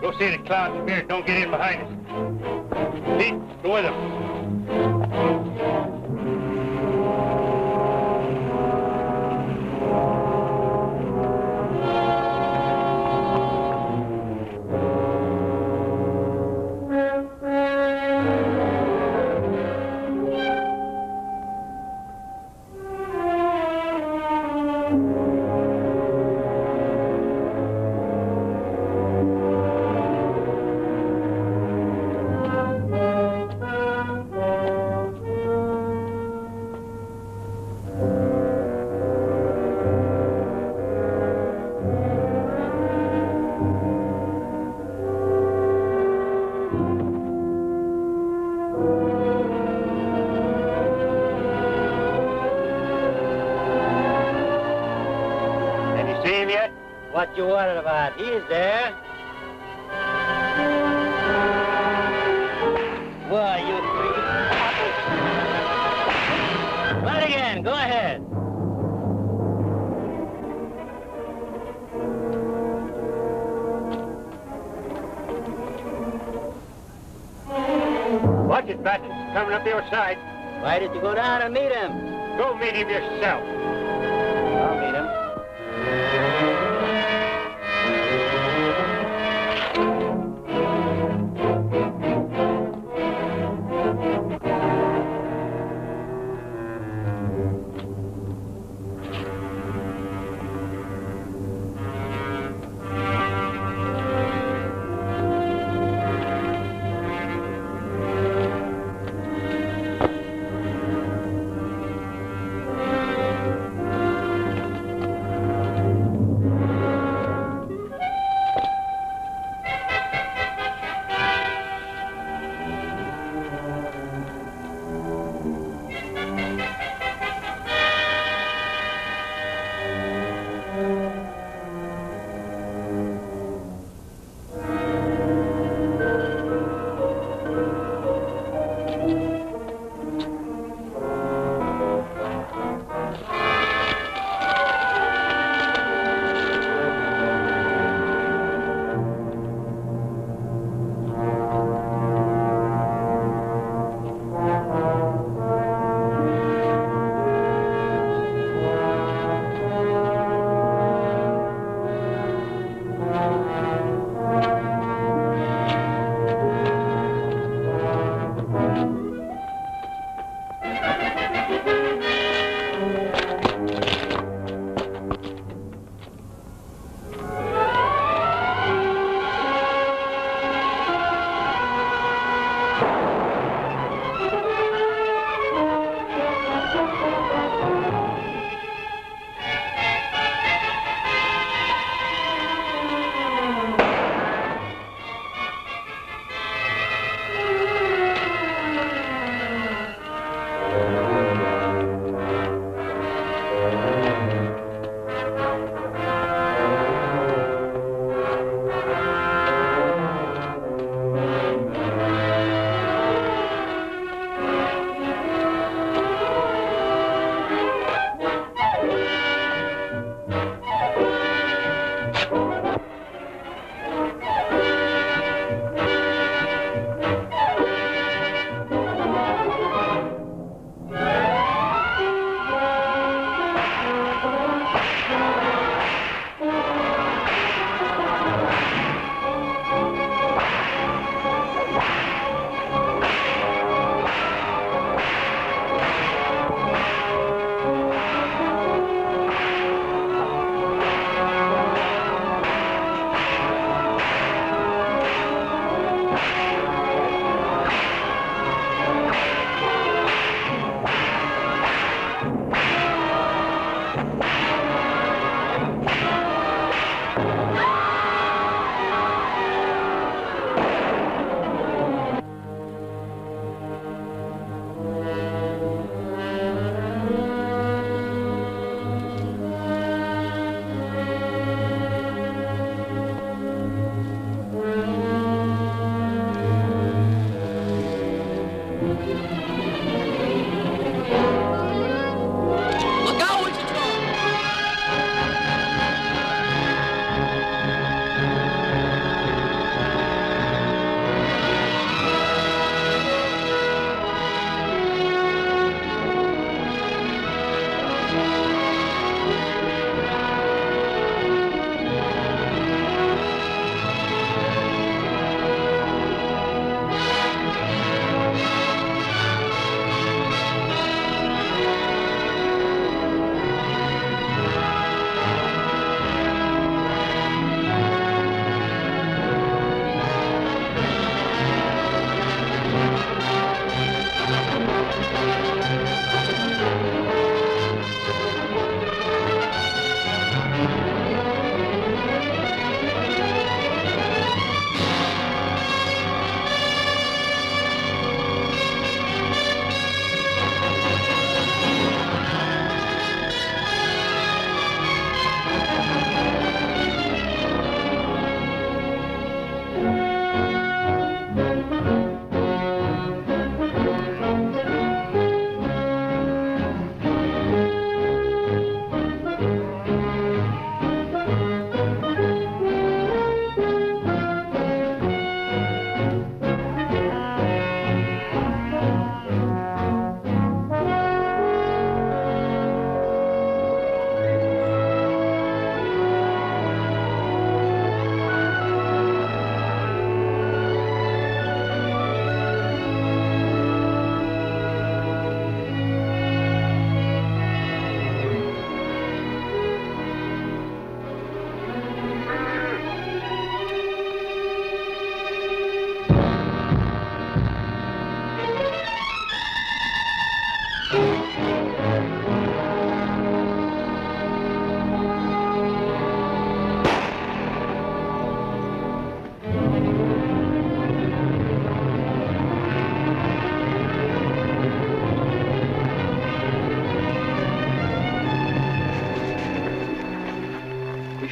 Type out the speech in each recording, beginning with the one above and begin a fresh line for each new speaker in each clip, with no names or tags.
Go see the clown spirit don't get in behind us. Pete, go with him.
What you worried about? He's there. Why, you three. Right again. Go ahead.
Watch it, Preston. Coming up your side.
Why did you go down and meet him?
Go meet him yourself.
I'll meet him.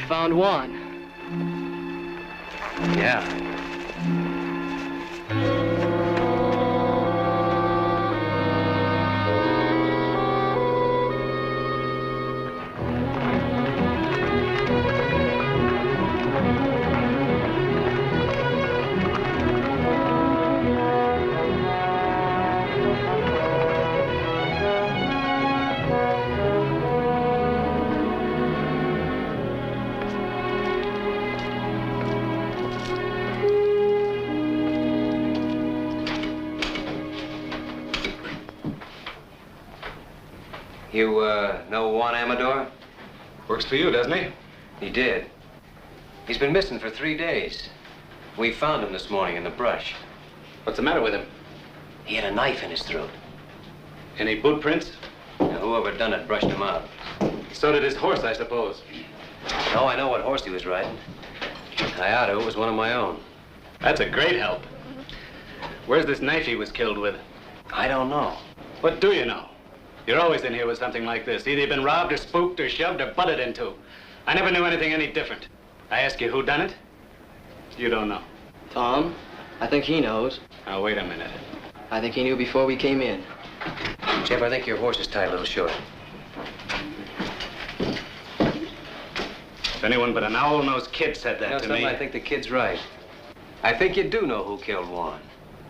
found Juan.
Yeah. You, know Juan Amador?
Works for you, doesn't he?
He did. He's been missing for 3 days. We found him this morning in the brush.
What's the matter with him?
He had a knife in his throat.
Any boot prints?
Now, whoever done it brushed him out.
So did his horse, I suppose.
No, I know what horse he was riding. I ought to. It was one of my own.
That's a great help. Where's this knife he was killed with?
I don't know.
What do you know? You're always in here with something like this. Either you've been robbed or spooked or shoved or butted into. I never knew anything any different. I ask you who done it? You don't know.
Tom, I think he knows.
Now, wait a minute.
I think he knew before we came in.
Jeff, I think your horse is tied a little short.
If anyone but an owl-nosed kid said that to me...
I think the kid's right. I think you do know who killed Juan.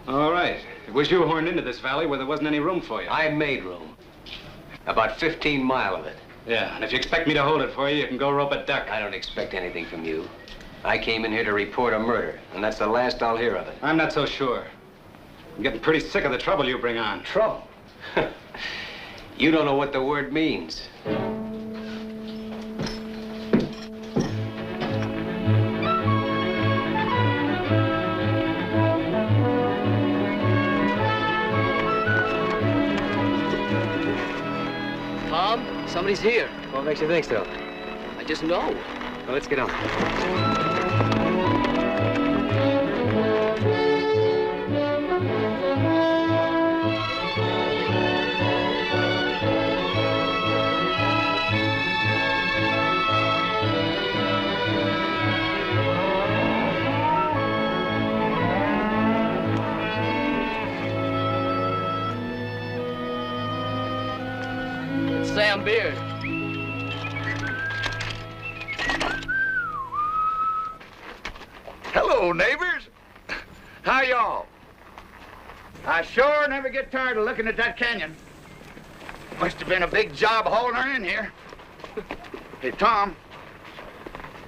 All right. It was you horned into this valley where there wasn't any room for you.
I made room. About 15 miles of it.
Yeah, and if you expect me to hold it for you, you can go rope a duck.
I don't expect anything from you. I came in here to report a murder, and that's the last I'll hear of it.
I'm not so sure. I'm getting pretty sick of the trouble you bring on.
Trouble? You don't know what the word means.
Somebody's here.
What makes you think so?
I just know.
Well, let's get on.
It's Sam Beard.
Hello, neighbors. How y'all? I sure never get tired of looking at that canyon. Must have been a big job hauling her in here. Hey, Tom,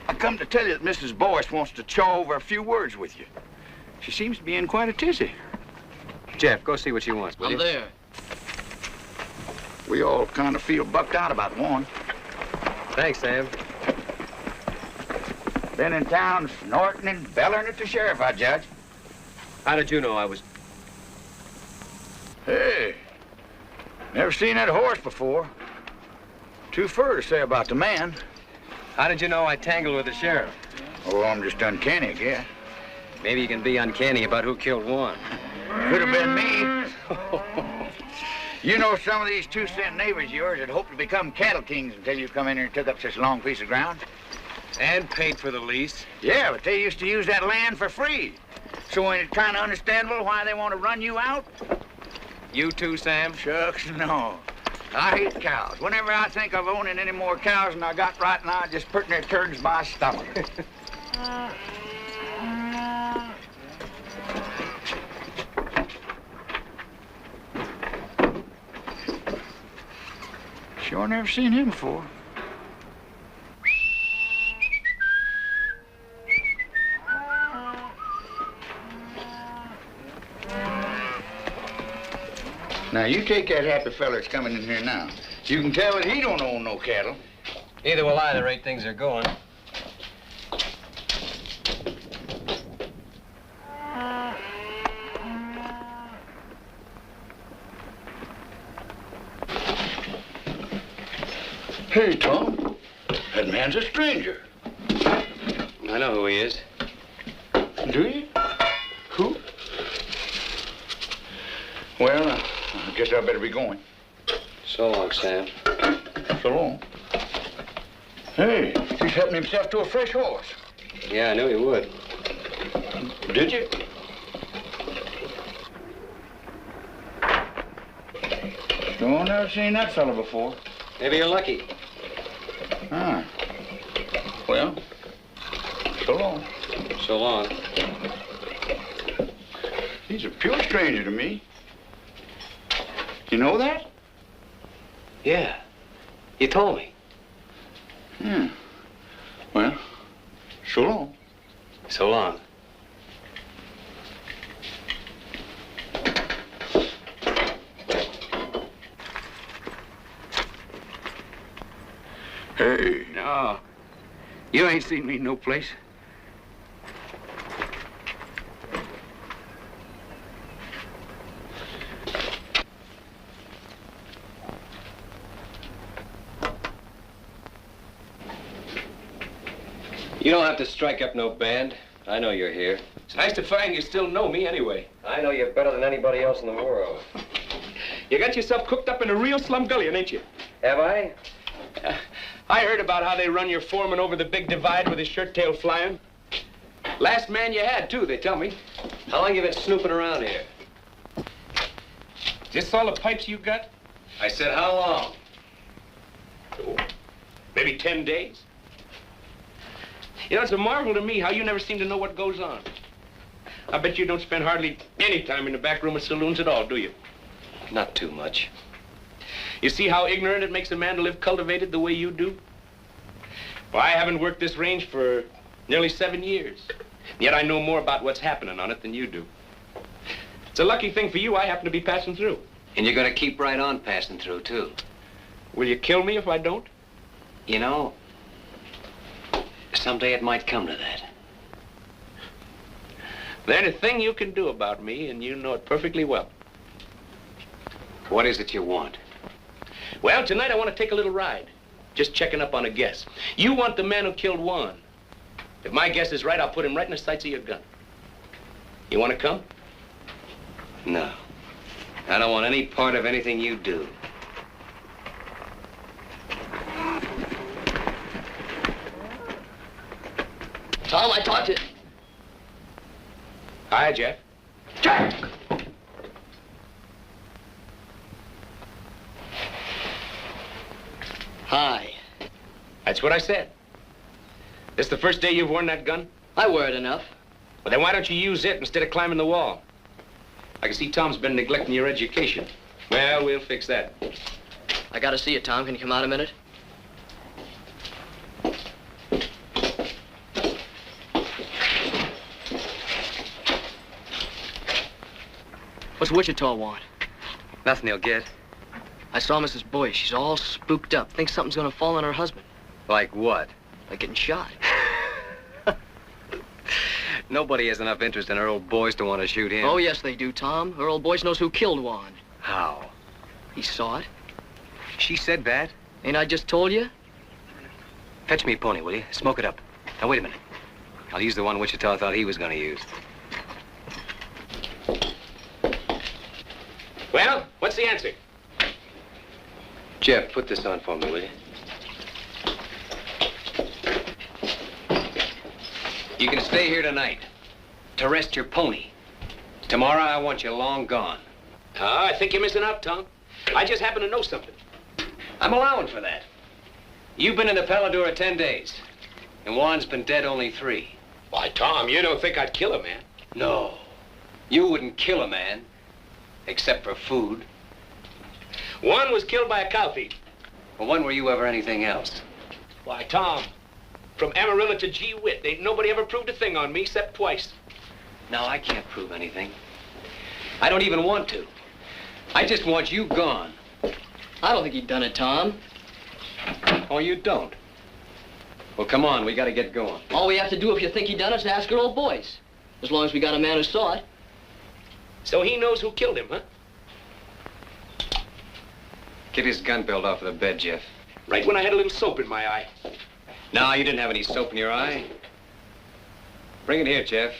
I come to tell you that Mrs. Boyce wants to chaw over a few words with you. She seems to be in quite a tizzy.
Jeff, go see what she wants, will
I'm
you?
there.
We all kind of feel bucked out about one.
Thanks, Sam.
Been in town snorting and bellering at the sheriff, I judge.
How did you know I was...
Hey, never seen that horse before. Too fur to say about the man.
How did you know I tangled with the sheriff?
Oh, I'm just uncanny, I guess.
Maybe you can be uncanny about who killed Juan.
Could have been me. You know, some of these 2-cent neighbors of yours had hoped to become cattle kings until you come in here and took up such a long piece of ground.
And paid for the lease.
Yeah, but they used to use that land for free. So ain't it kind of understandable why they want to run you out?
You too, Sam?
Shucks, no. I hate cows. Whenever I think of owning any more cows than I got right now, it just put their turns in my stomach. Sure never seen him before. Now, you take that happy fella that's coming in here now. You can tell that he don't own no cattle.
Neither will I, the rate things are going.
Hey, Tom, that man's a stranger.
I know who he is.
Do you? Who? Well, I guess I better be going.
So long, Sam.
So long. Hey, he's helping himself to a fresh horse.
Yeah, I knew he would.
Did you? Sure, never seen that fella before.
Maybe you're lucky.
Ah. Well, so long.
So long.
He's a pure stranger to me. You know that?
Yeah. You told me.
Hmm. Well, so long.
So long.
Hey. No. You ain't seen me no place.
You don't have to strike up no band. I know you're here.
It's nice to find you still know me anyway.
I know you better than anybody else in the world.
You got yourself cooked up in a real slumgullion, ain't you?
Have I?
I heard about how they run your foreman over the big divide with his shirt tail flying. Last man you had, too, they tell me.
How long you been snooping around here?
Is this all the pipes you got?
I said, how long?
Oh, maybe 10 days. You know, it's a marvel to me how you never seem to know what goes on. I bet you don't spend hardly any time in the back room of saloons at all, do you?
Not too much.
You see how ignorant it makes a man to live cultivated the way you do? Well, I haven't worked this range for nearly 7 years. Yet I know more about what's happening on it than you do. It's a lucky thing for you I happen to be passing through.
And you're gonna keep right on passing through, too.
Will you kill me if I don't?
You know, someday it might come to that.
There's a thing you can do about me, and you know it perfectly well.
What is it you want?
Well, tonight I want to take a little ride. Just checking up on a guess. You want the man who killed Juan. If my guess is right, I'll put him right in the sights of your gun. You want to come?
No. I don't want any part of anything you do.
Tom, I talked to...
Hi, Jeff.
Jack! Hi.
That's what I said. This the first day you've worn that gun?
I wear it enough.
Well, then why don't you use it instead of climbing the wall? I can see Tom's been neglecting your education. Well, we'll fix that.
I gotta see you, Tom. Can you come out a minute? What's Wichita want?
Nothing he'll get.
I saw Mrs. Boyce. She's all spooked up. Thinks something's gonna fall on her husband.
Like what?
Like getting shot.
Nobody has enough interest in her old boys to want to shoot him.
Oh, yes, they do, Tom. Her old Boyce knows who killed Juan.
How?
He saw it.
She said that?
Ain't I just told you?
Fetch me a pony, will you? Smoke it up. Now, wait a minute. I'll use the one Wichita thought he was going to use.
Well, what's the answer?
Jeff, put this on for me, will you? You can stay here tonight to rest your pony. Tomorrow, I want you long gone.
I think you're missing out, Tom. I just happen to know something.
I'm allowing for that. You've been in the Paladura 10 days, and Juan's been dead only 3.
Why, Tom, you don't think I'd kill a man?
No. You wouldn't kill a man, except for food.
Juan was killed by a cow thief.
Well, when were you ever anything else?
Why, Tom, from Amarillo to Gee Whit, ain't nobody ever proved a thing on me except twice.
No, I can't prove anything. I don't even want to. I just want you gone.
I don't think he'd done it, Tom.
Oh, you don't? Well, come on, we gotta get going.
All we have to do if you think he done it is ask her old Boyce. As long as we got a man who saw it.
So he knows who killed him, huh?
Get his gun belt off of the bed, Jeff.
Right when I had a little soap in my eye.
No, you didn't have any soap in your eye. Bring it here, Jeff.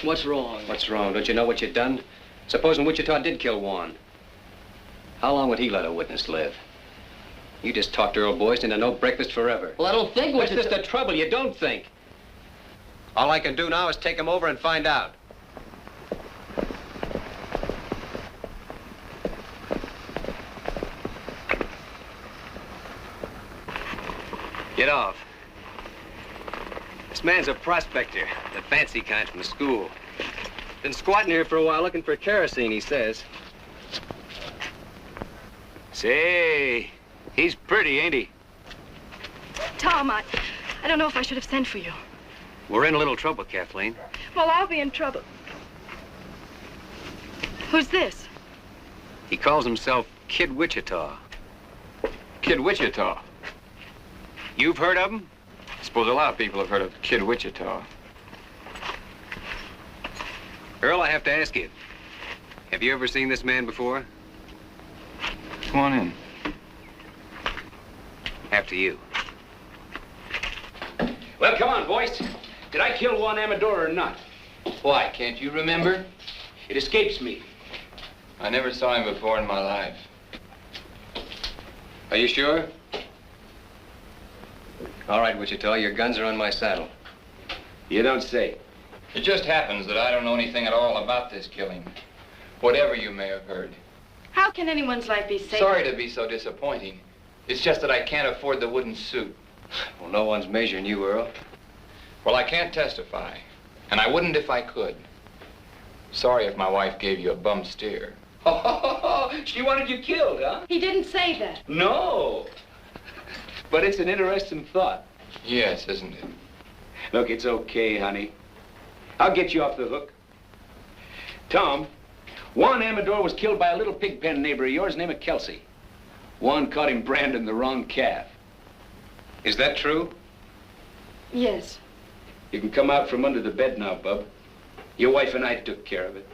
What's wrong?
What's wrong? Don't you know what you've done? Supposing Wichita did kill Juan. How long would he let a witness live? You just talked Earl Boyce into no breakfast forever.
Well, I don't think
That's just the trouble. You don't think. All I can do now is take him over and find out. Get off. This man's a prospector, the fancy kind from the school. Been squatting here for a while looking for kerosene, he says.
Say, he's pretty, ain't he?
Tom, I don't know if I should have sent for you.
We're in a little trouble, Kathleen.
Well, I'll be in trouble. Who's this?
He calls himself Kid Wichita.
Kid Wichita.
You've heard of him?
I suppose a lot of people have heard of Kid Wichita.
Earl, I have to ask you. Have you ever seen this man before?
Come on in.
After you.
Well, come on, Boyce. Did I kill Juan Amador or not?
Why, can't you remember?
It escapes me.
I never saw him before in my life.
Are you sure? All right, Wichita, your guns are on my saddle.
You don't say.
It just happens that I don't know anything at all about this killing. Whatever you may have heard.
How can anyone's life be safe?
Sorry to be so disappointing. It's just that I can't afford the wooden suit.
Well, no one's measuring you, Earl.
Well, I can't testify, and I wouldn't if I could. Sorry if my wife gave you a bum steer.
She wanted you killed, huh?
He didn't say that.
No. But it's an interesting thought.
Yes, isn't it?
Look, it's okay, honey. I'll get you off the hook. Tom, Juan Amador was killed by a little pig pen neighbor of yours named Kelsey. Juan caught him branding the wrong calf.
Is that true?
Yes.
You can come out from under the bed now, Bub. Your wife and I took care of it.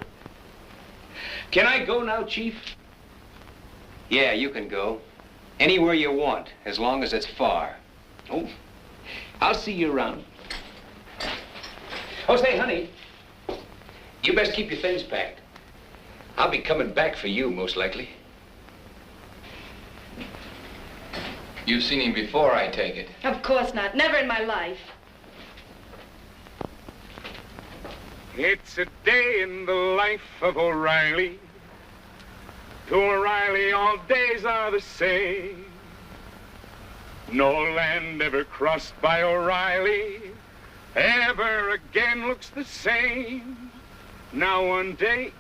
Can I go now, Chief?
Yeah, you can go. Anywhere you want, as long as it's far.
Oh, I'll see you around. Oh, say, honey, you best keep your things packed. I'll be coming back for you, most likely.
You've seen him before, I take it.
Of course not. Never in my life.
It's a day in the life of O'Reilly. To O'Reilly, all days are the same. No land ever crossed by O'Reilly ever again looks the same. Now one day...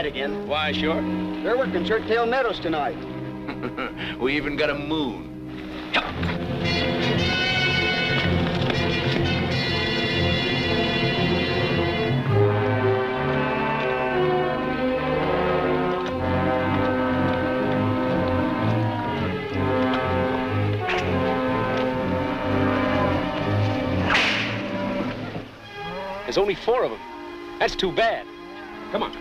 Again.
Why, sure.
They're working Shirttail Meadows tonight.
We even got a moon. There's only 4 of them. That's too bad. Come on.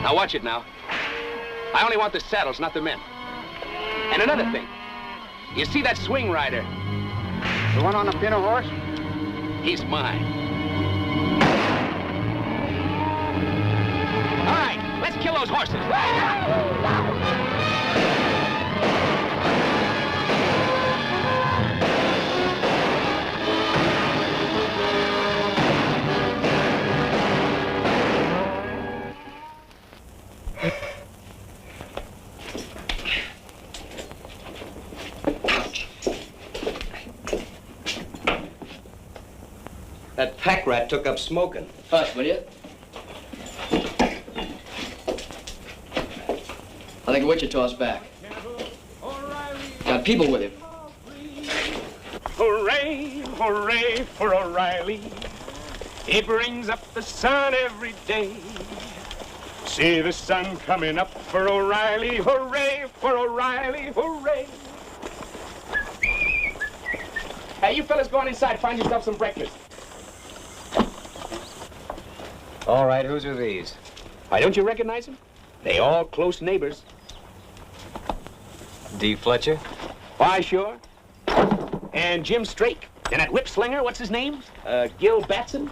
Now watch it now. I only want the saddles, not the men. And another thing. You see that swing rider?
The one on the pinto horse?
He's mine. All right, let's kill those horses.
That pack rat took up smoking.
Hush, will you? I think Wichita's back. Got people with him.
Hooray, hooray for O'Reilly. He brings up the sun every day. See the sun coming up for O'Reilly. Hooray for O'Reilly, hooray. Hey, you fellas go on inside, find yourself some breakfast.
All right, whose are these?
Why, don't you recognize them? They all close neighbors.
D. Fletcher?
Why, sure. And Jim Strake. And that whip slinger, what's his name? Gil Batson?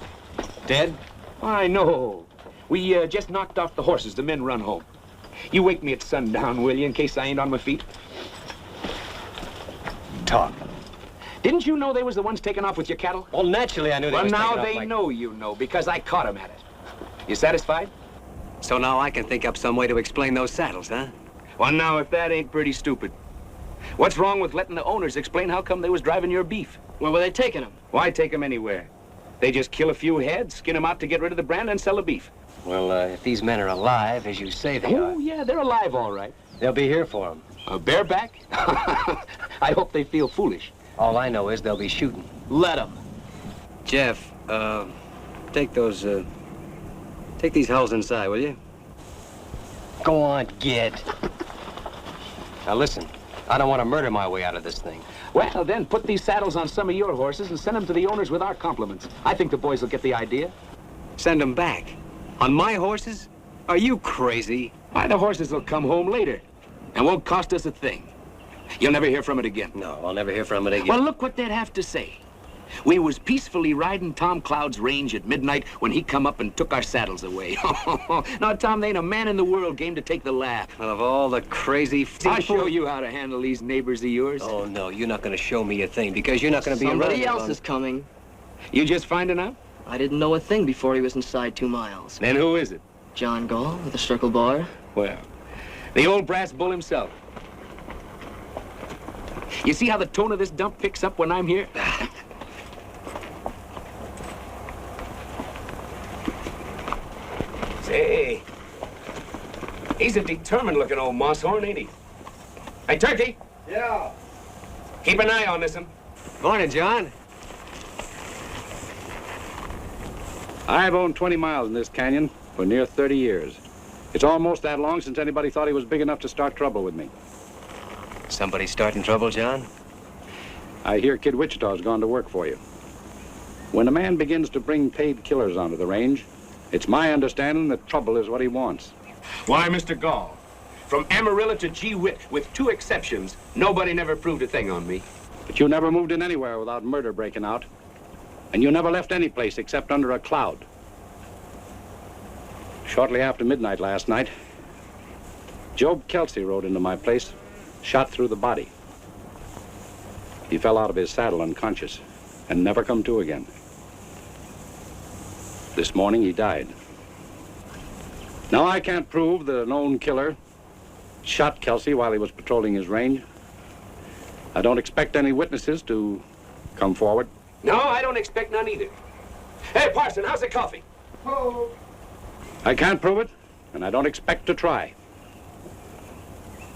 Dead?
I know. We just knocked off the horses. The men run home. You wake me at sundown, will you, in case I ain't on my feet?
Talk.
Didn't you know they was the ones taking off with your cattle?
Well, naturally I knew they
Well,
was
now
taking off
they
like...
know you know, because I caught them at it. You satisfied?
So now I can think up some way to explain those saddles, huh?
Well, now, if that ain't pretty stupid. What's wrong with letting the owners explain how come they was driving your beef?
Where were they taking him?
Why take them anywhere? They just kill a few heads, skin them out to get rid of the brand, and sell the beef.
Well, if these men are alive, as you say they are...
Oh, yeah, they're alive, all right.
They'll be here for them.
Bareback? I hope they feel foolish.
All I know is they'll be shooting.
Let them.
Jeff, take those, take these hulls inside, will you? Go on, get. Now listen, I don't want to murder my way out of this thing.
Well, then, put these saddles on some of your horses and send them to the owners with our compliments. I think the boys will get the idea.
Send them back? On my horses? Are you crazy?
Why, the horses will come home later and won't cost us a thing. You'll never hear from it again.
No, I'll never hear from it again.
Well, look what they'd have to say. We was peacefully riding Tom Cloud's range at midnight when he come up and took our saddles away. Now, Tom, there ain't a man in the world game to take the laugh.
Well, of all the crazy...
I'll show you how to handle these neighbors of yours.
Oh, no, you're not going to show me a thing because you're not going to be around.
Somebody else is coming.
You just finding out?
I didn't know a thing before he was inside 2 miles.
Then who is it?
John Gall with the circle bar.
Well, the old brass bull himself. You see how the tone of this dump picks up when I'm here? Say, he's a determined-looking old mousehorn, ain't he? Hey, Turkey.
Yeah.
Keep an eye on this one.
Morning, John.
I've owned 20 miles in this canyon for near 30 years. It's almost that long since anybody thought he was big enough to start trouble with me.
Somebody starting trouble, John?
I hear Kid Wichita's gone to work for you. When a man begins to bring paid killers onto the range, it's my understanding that trouble is what he wants.
Why, Mr. Gall, from Amarillo to Gee Whit, with 2 exceptions, nobody never proved a thing on me.
But you never moved in anywhere without murder breaking out. And you never left any place except under a cloud. Shortly after midnight last night, Job Kelsey rode into my place, shot through the body. He fell out of his saddle unconscious and never come to again. This morning he died. Now I can't prove that a known killer shot Kelsey while he was patrolling his range. I don't expect any witnesses to come forward.
No, I don't expect none either. Hey, Parson, how's the coffee?
Oh.
I can't prove it, and I don't expect to try.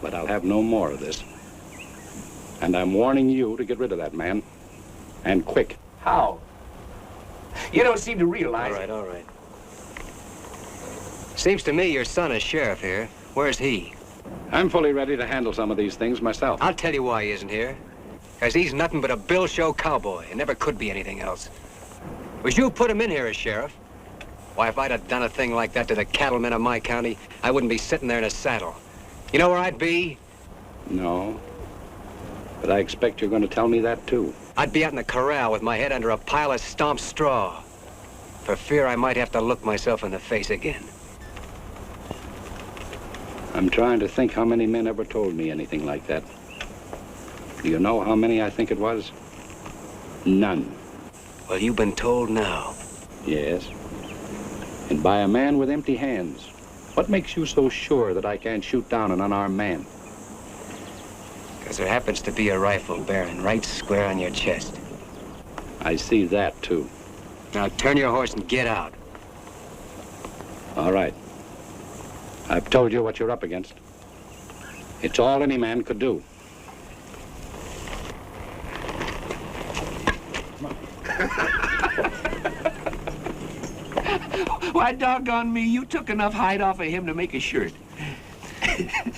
But I'll have no more of this. And I'm warning you to get rid of that man. And quick.
How? You don't seem to realize it.
All right. Seems to me your son is sheriff here. Where's he?
I'm fully ready to handle some of these things myself.
I'll tell you why he isn't here. Because he's nothing but a bill show cowboy and never could be anything else. Was you put him in here as sheriff? Why, if I'd have done a thing like that to the cattlemen of my county, I wouldn't be sitting there in a saddle. You know where I'd be?
No. But I expect you're going to tell me that, too.
I'd be out in the corral with my head under a pile of stomped straw, for fear I might have to look myself in the face again.
I'm trying to think how many men ever told me anything like that. Do you know how many I think it was? None.
Well, you've been told now.
Yes. And by a man with empty hands. What makes you so sure that I can't shoot down an unarmed man?
Because there happens to be a rifle bearing right square on your chest.
I see that, too.
Now turn your horse and get out.
All right. I've told you what you're up against. It's all any man could do.
Why, doggone me, you took enough hide off of him to make a shirt.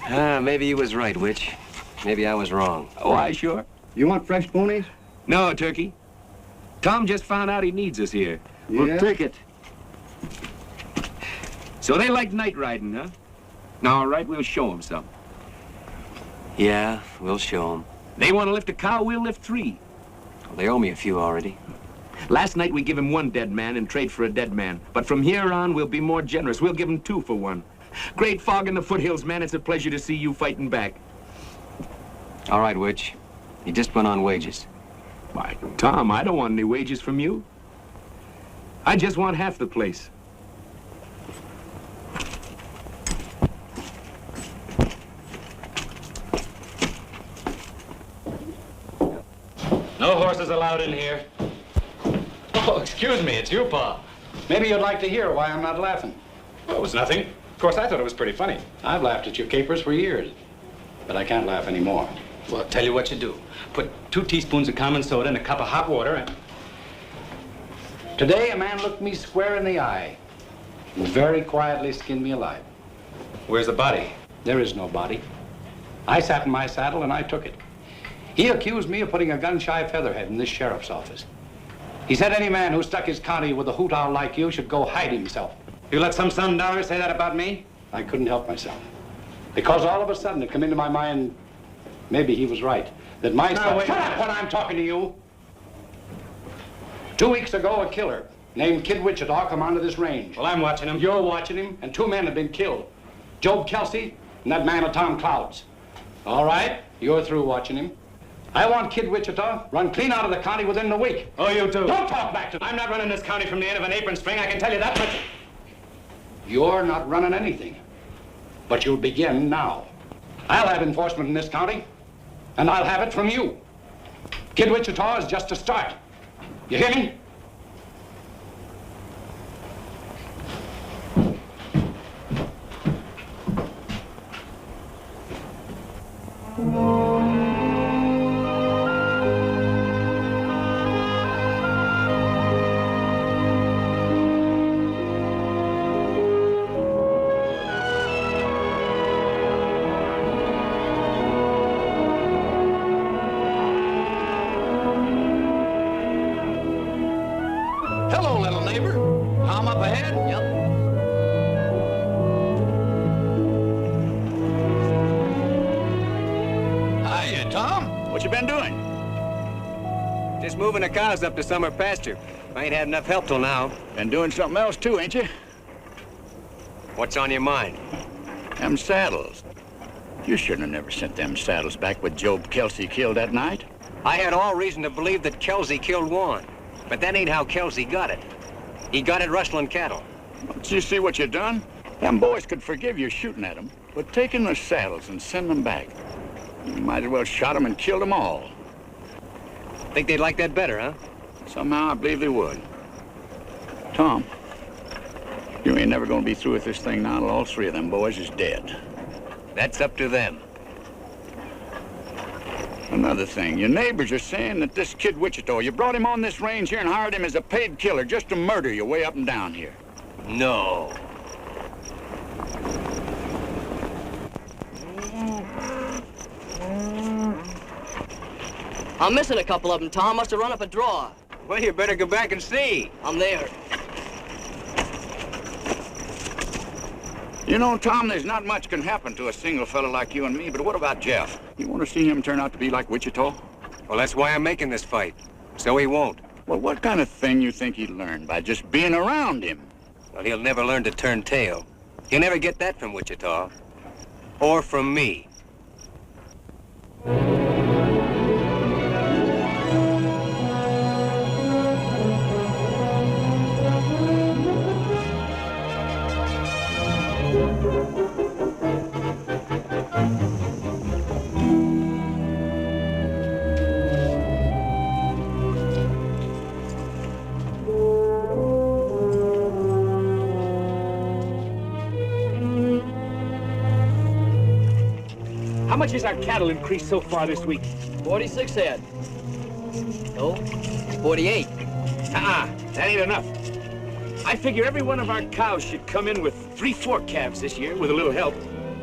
Maybe you was right, Witch. Maybe I was wrong.
Why, sure.
You want fresh ponies?
No, Turkey. Tom just found out he needs us here.
We'll take it.
So they like night riding, huh? Now, all right, we'll show them some.
Yeah, we'll show them.
They want to lift a cow, we'll lift 3.
Well, they owe me a few already.
Last night we give him 1 dead man in trade for a dead man. But from here on, we'll be more generous. We'll give him 2 for 1. Great fog in the foothills, man. It's a pleasure to see you fighting back.
All right, Witch. You just went on wages.
Why, Tom, I don't want any wages from you. I just want half the place.
No horses allowed in here. Oh, excuse me, it's you, Pa.
Maybe you'd like to hear why I'm not laughing.
Well, it was nothing. Of course, I thought it was pretty funny.
I've laughed at your capers for years, but I can't laugh anymore.
Well, I'll tell you what you do. Put 2 teaspoons of common soda in a cup of hot water and...
Today, a man looked me square in the eye and very quietly skinned me alive.
Where's the body?
There is no body. I sat in my saddle and I took it. He accused me of putting a gun-shy featherhead in this sheriff's office. He said any man who stuck his county with a hoot owl like you should go hide himself.
You let some Sundowners say that about me?
I couldn't help myself. Because all of a sudden it came into my mind, maybe he was right, that my...
Now, wait.
Shut up when I'm talking to you! 2 weeks ago, a killer named Kid Wichita come onto this range.
Well, I'm watching him.
You're watching him, and 2 men have been killed. Job Kelsey and that man of Tom Cloud's. All right, you're through watching him. I want Kid Wichita run clean out of the county within the week.
Oh, you do?
Don't talk back to me.
I'm not running this county from the end of an apron string, I can tell you that much.
You're not running anything, but you'll begin now. I'll have enforcement in this county, and I'll have it from you. Kid Wichita is just a start. You hear me?
Hello, little neighbor. Tom up ahead? Yep. Hiya, Tom. What you been doing?
Just moving the cows up to summer pasture. I ain't had enough help till now.
Been doing something else too, ain't you?
What's on your mind?
Them saddles. You shouldn't have never sent them saddles back with Job Kelsey killed that night.
I had all reason to believe that Kelsey killed Juan. But that ain't how Kelsey got it. He got it rustling cattle.
Don't you see what you done? Them boys could forgive you shooting at them, but taking the saddles and send them back. You might as well shot them and killed them all.
Think they'd like that better, huh?
Somehow I believe they would. Tom, you ain't never gonna be through with this thing now till all 3 of them boys is dead.
That's up to them.
Another thing, your neighbors are saying that this Kid Wichita, you brought him on this range here and hired him as a paid killer just to murder you way up and down here.
No.
I'm missing a couple of them, Tom. Must have run up a draw.
Well, you better go back and see.
I'm there.
You know, Tom, there's not much can happen to a single fella like you and me, but what about Jeff? You want to see him turn out to be like Wichita?
Well, that's why I'm making this fight. So he won't.
Well, what kind of thing you think he'd learn by just being around him?
Well, he'll never learn to turn tail. He'll never get that from Wichita. Or from me.
How
much has our cattle increased so far this week?
46 head. No, 48.
That ain't enough. I figure every one of our cows should come in with 3-4 calves this year with a little help.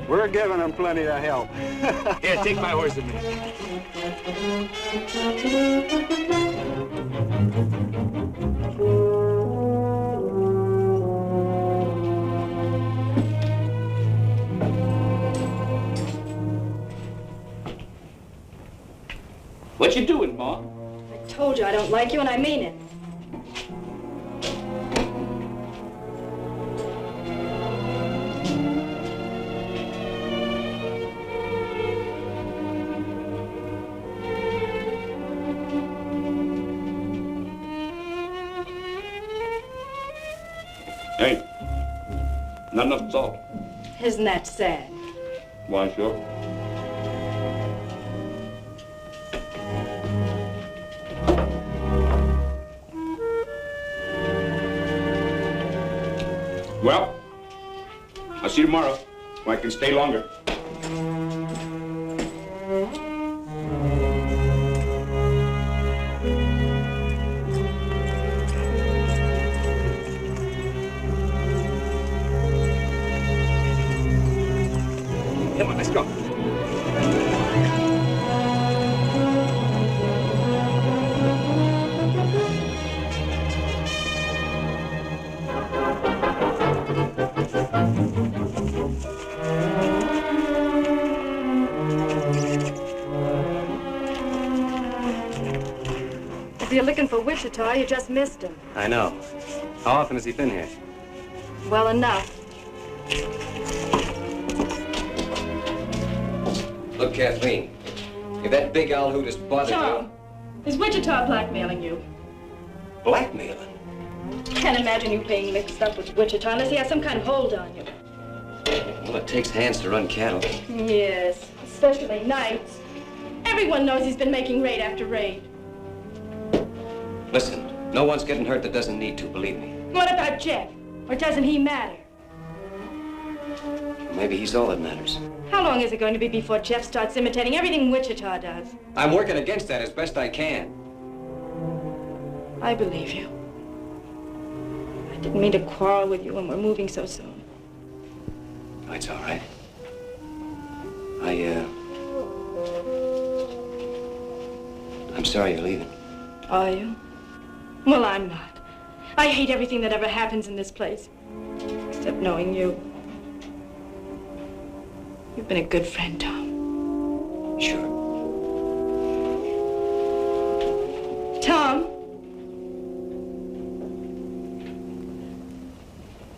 We're giving them plenty of help.
Here, take my horse a minute.
What you doing, Ma?
I told you I don't like you, and I mean it.
Hey, not enough salt.
Isn't that sad?
Why, sure.
Well, I'll see you tomorrow, or I can stay longer. Come on, let's go.
If you're looking for Wichita, you just missed him.
I know. How often has he been here?
Well enough.
Look, Kathleen, if that big owl hoot has bothered
Tom, is Wichita blackmailing you?
you... Blackmailing?
Can't imagine you being mixed up with Wichita unless he has some kind of hold on you.
Well, it takes hands to run cattle.
Yes, especially nights. Everyone knows he's been making raid after raid.
Listen, no one's getting hurt that doesn't need to, believe me.
What about Jeff? Or doesn't he matter?
Maybe he's all that matters.
How long is it going to be before Jeff starts imitating everything Wichita does?
I'm working against that as best I can.
I believe you. I didn't mean to quarrel with you when we're moving so soon.
Oh, it's all right. I'm sorry you're leaving.
Are you? Well, I'm not. I hate everything that ever happens in this place. Except knowing you. You've been a good friend, Tom.
Sure.
Tom.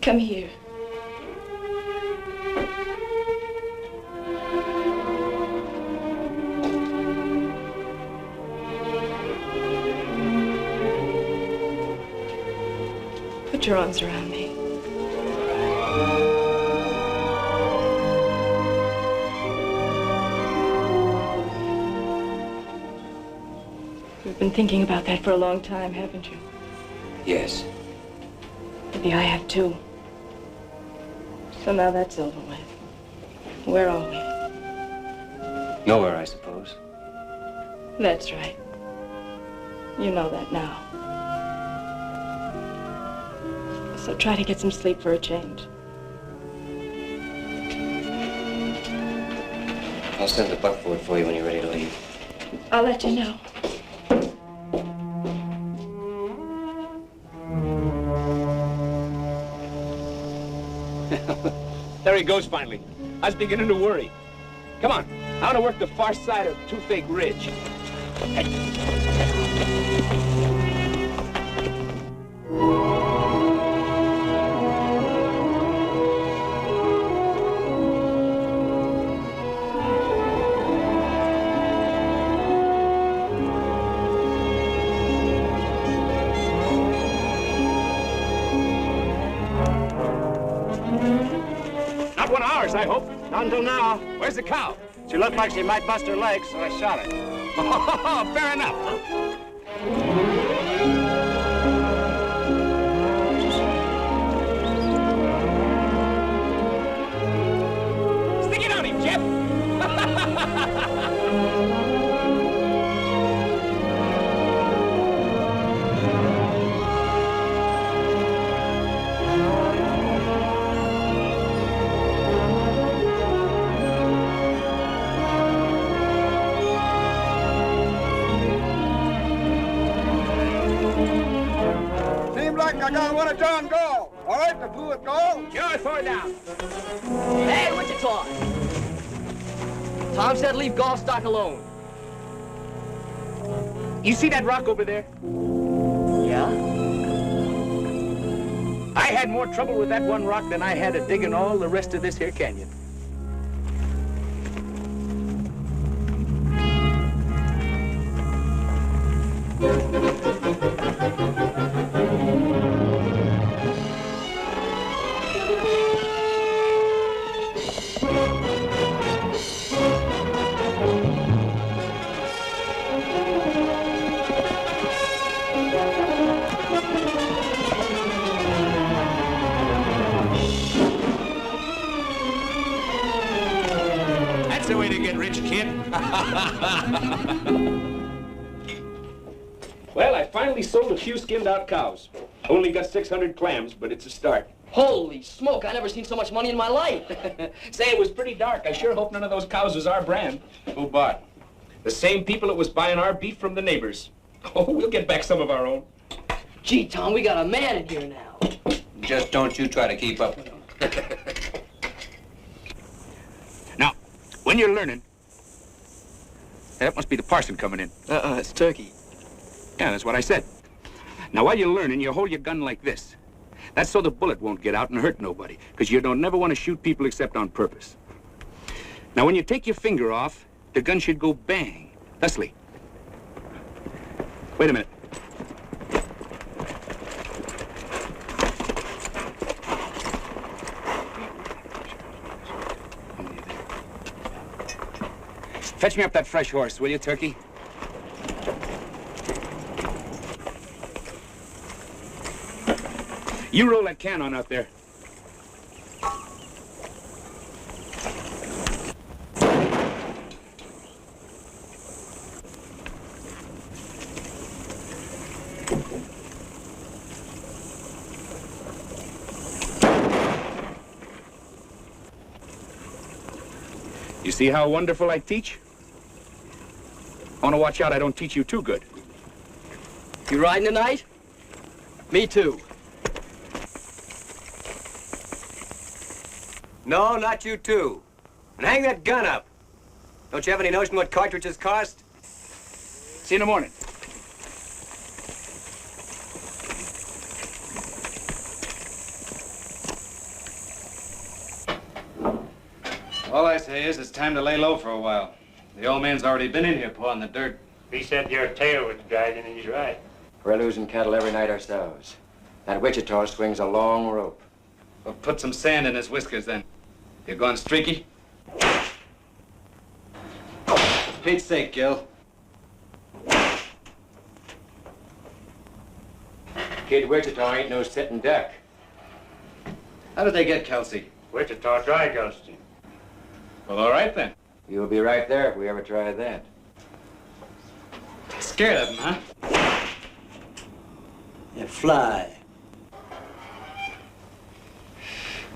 Come here. Put your arms around me. You've been thinking about that for a long time, haven't you?
Yes.
Maybe I have too. So now that's over with. Where are we?
Nowhere, I suppose.
That's right. You know that now. So try to get some sleep for a change.
I'll send the buckboard for you when you're ready to leave.
I'll let you know.
There he goes finally. I was beginning to worry. Come on, I want to work the far side of Toothache Ridge. Hey. Not one of ours, I hope.
Not until now.
Where's the cow?
She looked like she might bust her leg, so I shot her.
Oh, fair enough. Stick it on him, Jeff.
on, go. All right, the fluid go.
Sure, throw it down.
Hey, Wichita! Tom said leave golf stock alone.
You see that rock over there?
Yeah?
I had more trouble with that one rock than I had at digging all the rest of this here canyon. That's the way to get rich, kid. Well, I finally sold a few skinned-out cows. Only got 600 clams, but it's a start.
Holy smoke, I never seen so much money in my life.
Say, it was pretty dark. I sure hope none of those cows was our brand. Who bought? The same people that was buying our beef from the neighbors. Oh, we'll get back some of our own.
Gee, Tom, we got a man in here now.
Just don't you try to keep up with him.
Now, when you're learning, that must be the parson coming in.
It's Turkey.
Yeah, that's what I said. Now, while you're learning, you hold your gun like this. That's so the bullet won't get out and hurt nobody, because you don't never want to shoot people except on purpose. Now, when you take your finger off, the gun should go bang, thusly. Wait a minute. Fetch me up that fresh horse, will you, Turkey? You roll that can on out there. You see how wonderful I teach? I want to watch out I don't teach you too good.
You riding tonight? Me too.
No, not you too. And hang that gun up. Don't you have any notion what cartridges cost?
See you in the morning.
All I say is it's time to lay low for a while. The old man's already been in here pawing the dirt.
He said your tail was dragging, and he's right.
We're losing cattle every night ourselves. That Wichita swings a long rope.
Well, put some sand in his whiskers, then. You going streaky? Pete's sake, Gil.
Kid Wichita ain't no sitting duck.
How did they get Kelsey?
Wichita dry ghost him.
Well, all right, then.
You'll be right there if we ever try that.
Scared of him, huh?
You fly.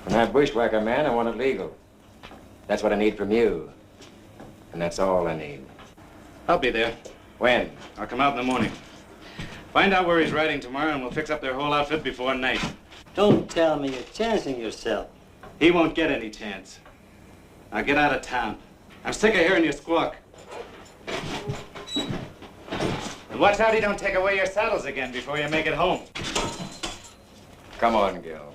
When I bushwhack a man, I want it legal. That's what I need from you. And that's all I need.
I'll be there.
When?
I'll come out in the morning. Find out where he's riding tomorrow, and we'll fix up their whole outfit before night.
Don't tell me you're chancing yourself.
He won't get any chance. Now get out of town. I'm sick of hearing you squawk. And watch out he don't take away your saddles again before you make it home.
Come on, Gil.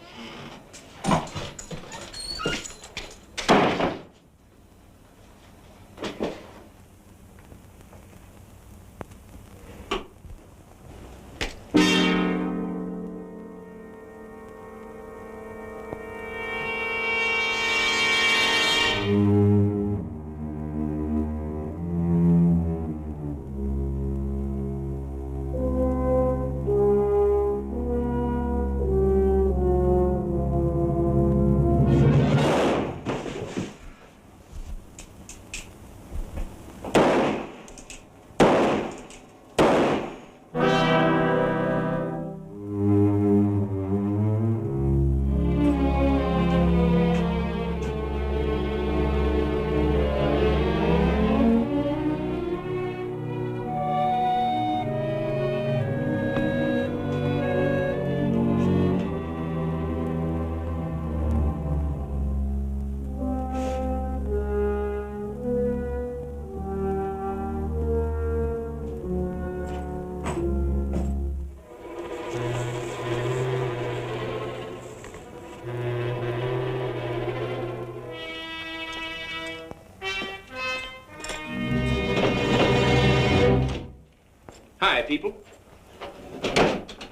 Hi, people.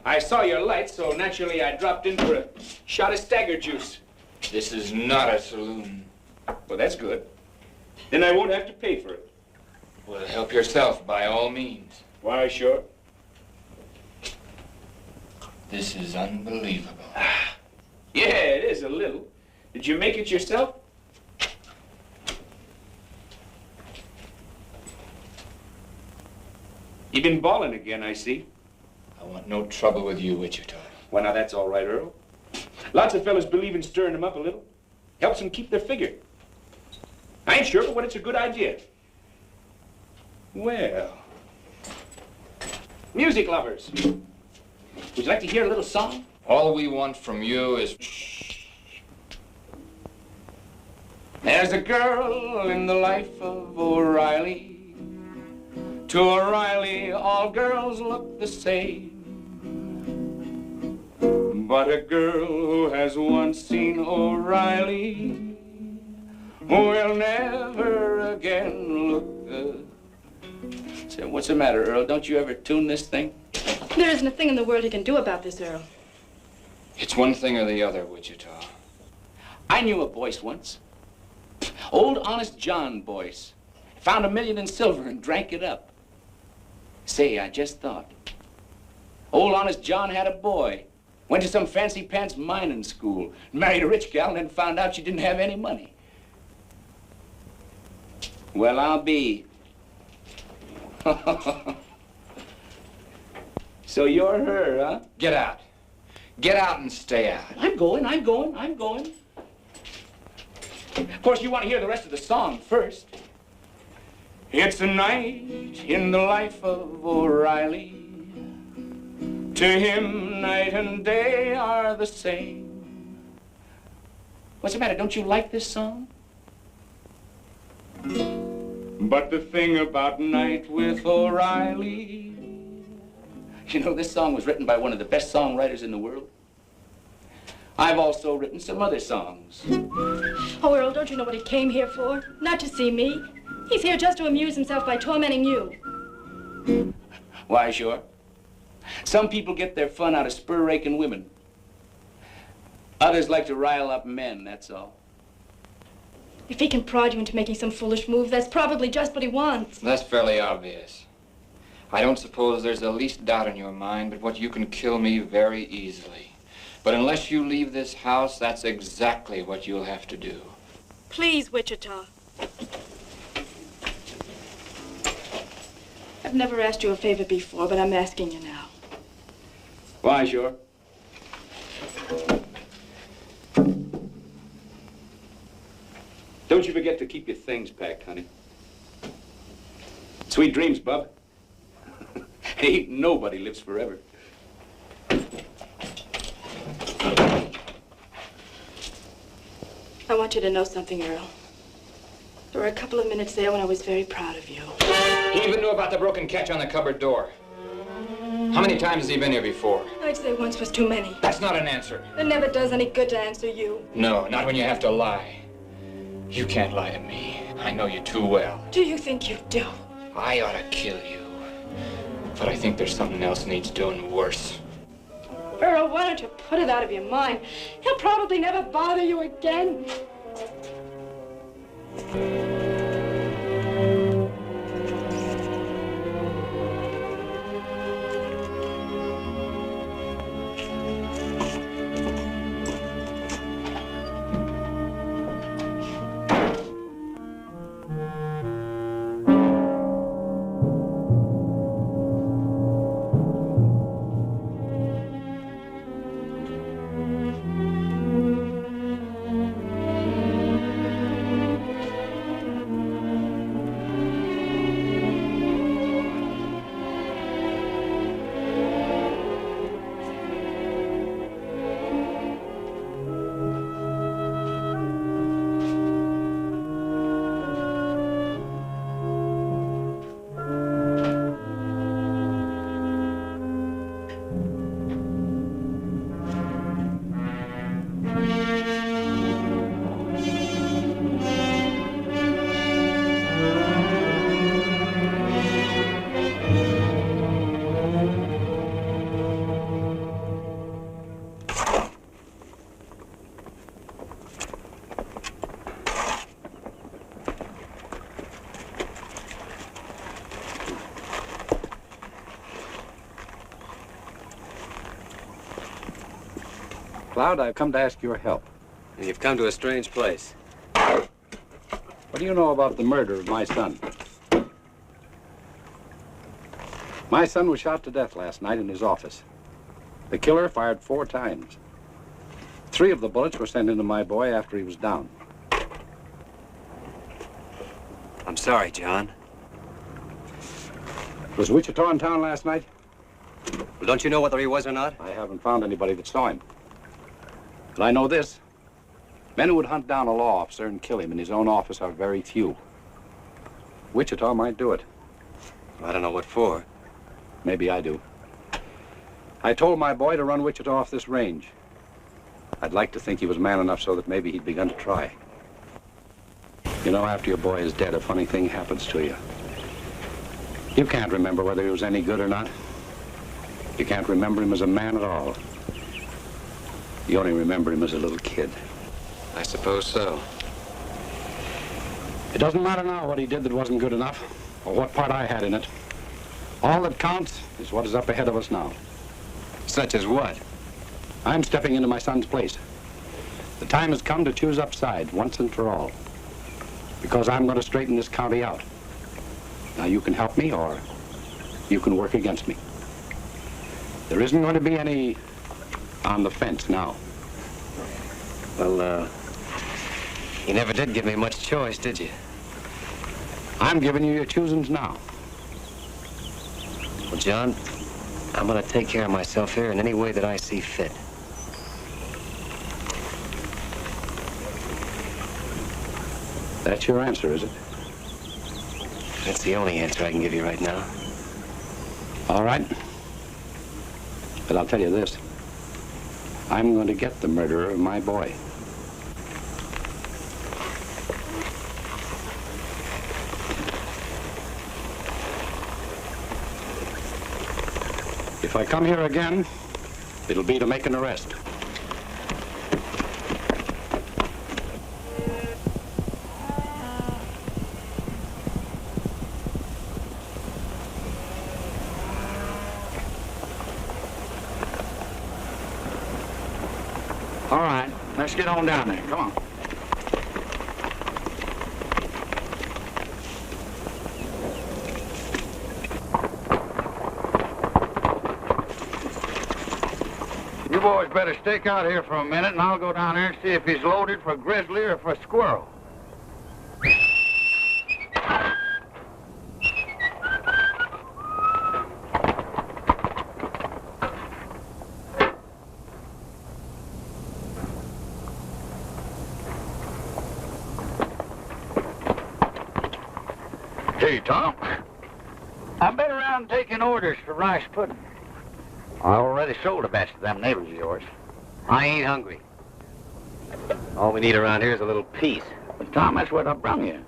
I saw your light, so naturally I dropped in for a shot of stagger juice.
This is not a saloon.
Well, that's good. Then I won't have to pay for it.
Well, help yourself by all means.
Why, sure.
This is unbelievable.
Yeah, it is a little. Did you make it yourself? You've been balling again, I see.
I want no trouble with you, Wichita.
Well, now, that's all right, Earl. Lots of fellas believe in stirring them up a little. Helps them keep their figure. I ain't sure, but what it's a good idea. Well, music lovers. Would you like to hear a little song?
All we want from you is...
There's a girl in the life of O'Reilly. To O'Reilly, all girls look the same. But a girl who has once seen O'Reilly will never again look the... Say, what's the matter, Earl? Don't you ever tune this thing?
There isn't a thing in the world you can do about this, Earl.
It's one thing or the other, Wichita.
I knew a Boyce once. Old Honest John Boyce. Found $1 million in silver and drank it up. Say, I just thought. Old Honest John had a boy. Went to some fancy pants mining school. Married a rich gal and then found out she didn't have any money. Well, I'll be. So you're her, huh?
Get out. Get out and stay out.
I'm going. Of course, you want to hear the rest of the song first. It's a night in the life of O'Reilly. To him, night and day are the same. What's the matter? Don't you like this song? But the thing about Night with O'Reilly, you know, this song was written by one of the best songwriters in the world. I've also written some other songs.
Oh, Earl, don't you know what he came here for? Not to see me. He's here just to amuse himself by tormenting you.
Why, sure. Some people get their fun out of spur-raking women. Others like to rile up men, that's all.
If he can prod you into making some foolish move, that's probably just what he wants.
That's fairly obvious. I don't suppose there's the least doubt in your mind but what you can kill me very easily. But unless you leave this house, that's exactly what you'll have to do.
Please, Wichita. I've never asked you a favor before, but I'm asking you now.
Why, sure. Don't you forget to keep your things packed, honey. Sweet dreams, bub. Ain't nobody lives forever.
I want you to know something, Earl. There were a couple of minutes there when I was very proud of you.
He even knew about the broken catch on the cupboard door. How many times has he been here before?
I'd say once was too many.
That's not an answer.
It never does any good to answer you.
No, not when you have to lie. You can't lie to me. I know you too well.
Do you think you do?
I ought to kill you. But I think there's something else needs doing worse.
Earl, why don't you put it out of your mind? He'll probably never bother you again.
McLeod, I've come to ask your help.
And you've come to a strange place.
What do you know about the murder of my son? My son was shot to death last night in his office. The killer fired 4 times. 3 of the bullets were sent into my boy after he was down.
I'm sorry, John.
Was Wichita in town last night?
Well, don't you know whether he was or not?
I haven't found anybody that saw him. But I know this. Men who would hunt down a law officer and kill him in his own office are very few. Wichita might do it.
I don't know what for.
Maybe I do. I told my boy to run Wichita off this range. I'd like to think he was man enough so that maybe he'd begun to try. You know, after your boy is dead, a funny thing happens to you. You can't remember whether he was any good or not. You can't remember him as a man at all. You only remember him as a little kid.
I suppose so.
It doesn't matter now what he did that wasn't good enough, or what part I had in it. All that counts is what is up ahead of us now.
Such as what?
I'm stepping into my son's place. The time has come to choose upside once and for all. Because I'm going to straighten this county out. Now you can help me or you can work against me. There isn't going to be any on the fence now.
Well, you never did give me much choice, did you?
I'm giving you your choosings now.
Well, John, I'm going to take care of myself here in any way that I see fit.
That's your answer, is it?
That's the only answer I can give you right now.
All right. But I'll tell you this. I'm going to get the murderer of my boy. If I come here again, it'll be to make an arrest.
All right, let's get on down there. Come on. You boys better stick out here for a minute, and I'll go down there and see if he's loaded for grizzly or for squirrel. Hey, Tom. I've been around taking orders for rice pudding. I already sold a batch to them neighbors of yours.
I ain't hungry. All we need around here is a little peace.
But Tom, that's what I brung you.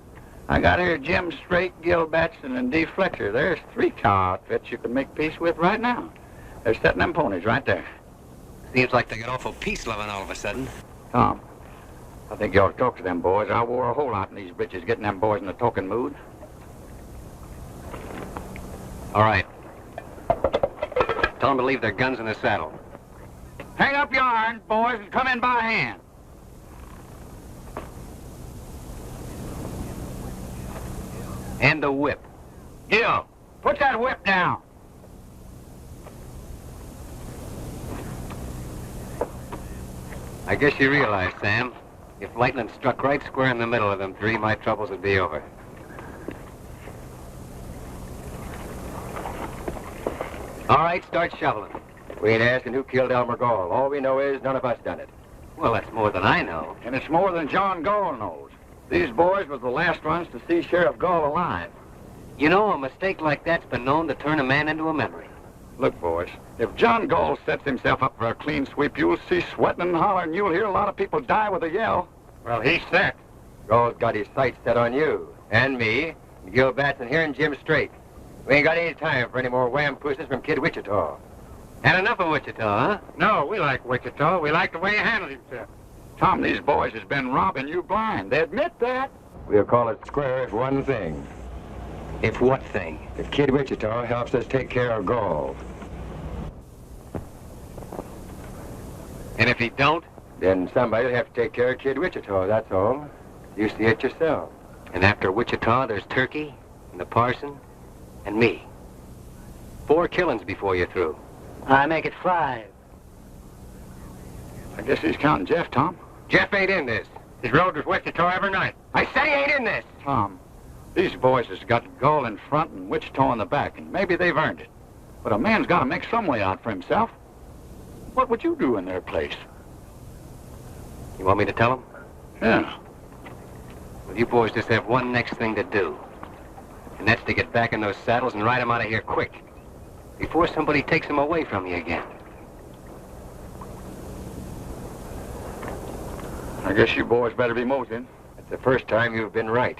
I got here Jim Straight, Gil Batson, and Dee Fletcher. There's 3 cow outfits you can make peace with right now. They're setting them ponies right there.
Seems like they got awful peace-loving all of a sudden.
Tom, I think you ought to talk to them boys. I wore a hole out in these britches getting them boys in a talking mood.
All right. Tell them to leave their guns in the saddle.
Hang up your irons, boys, and come in by hand.
And the whip.
Gil, put that whip down.
I guess you realize, Sam, if lightning struck right square in the middle of them 3, my troubles would be over. All right, start shoveling.
We ain't asking who killed Elmer Gall. All we know is none of us done it.
Well, that's more than I know.
And it's more than John Gall knows. These boys were the last ones to see Sheriff Gall alive.
You know, a mistake like that's been known to turn a man into a memory.
Look, boys, if John Gall sets himself up for a clean sweep, you'll see sweating and hollering. You'll hear a lot of people die with a yell.
Well, he's set. Gall's got his sights set on you, and me, and Gil Batson here, and Jim Straight. We ain't got any time for any more wham-pooses from Kid Wichita.
Had enough of Wichita, huh?
No, we like Wichita. We like the way he handled himself. Tom, these boys has been robbing you blind. They admit that.
We'll call it square if one thing.
If what thing?
If Kid Wichita helps us take care of Gall. And if he don't, then somebody'll have to take care of Kid Wichita, that's all. You see it yourself. And after Wichita, there's Turkey, and the parson, and me. 4 killings before you're through.
I make it 5.
I guess he's counting Jeff, Tom.
Jeff ain't in this. His road was Wichita every night. I say he ain't in this.
Tom, these boys has got Gull in front and Wichita in the back, and maybe they've earned it. But a man's got to make some way out for himself. What would you do in their place?
You want me to tell him?
Yeah.
Well, you boys just have one next thing to do. And that's to get back in those saddles and ride them out of here quick. Before somebody takes them away from you again.
I guess you boys better be moseying.
It's the first time you've been right.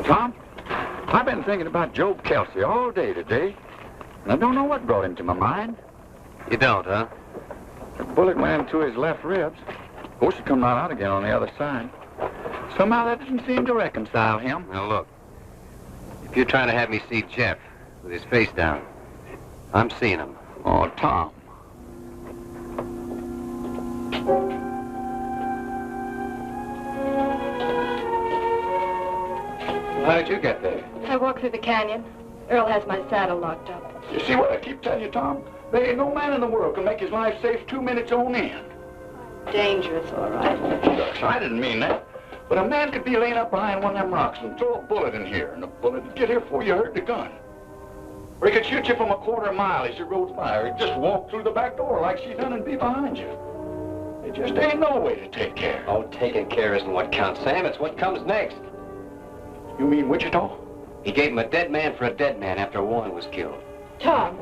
Tom, I've been thinking about Job Kelsey all day today, and I don't know what brought him to my mind.
You don't, huh?
The bullet went into his left ribs. Of course, it come right out again on the other side. Somehow that doesn't seem to reconcile him.
Now, look. If you're trying to have me see Jeff with his face down, I'm seeing him.
Oh, Tom.
How did you get there?
I walked through the canyon. Earl has my saddle locked up.
You see what I keep telling you, Tom? There ain't no man in the world can make his life safe 2 minutes on end.
Dangerous, all right.
Shucks, I didn't mean that. But a man could be laying up behind one of them rocks and throw a bullet in here, and the bullet would get here before you heard the gun. Or he could shoot you from a quarter-mile as you rode by, or he'd just walk through the back door like she done and be behind you. There just ain't no way to take care.
Oh, taking care isn't what counts, Sam. It's what comes next.
You mean Wichita?
He gave him a dead man for a dead man after Warren was killed.
Tom,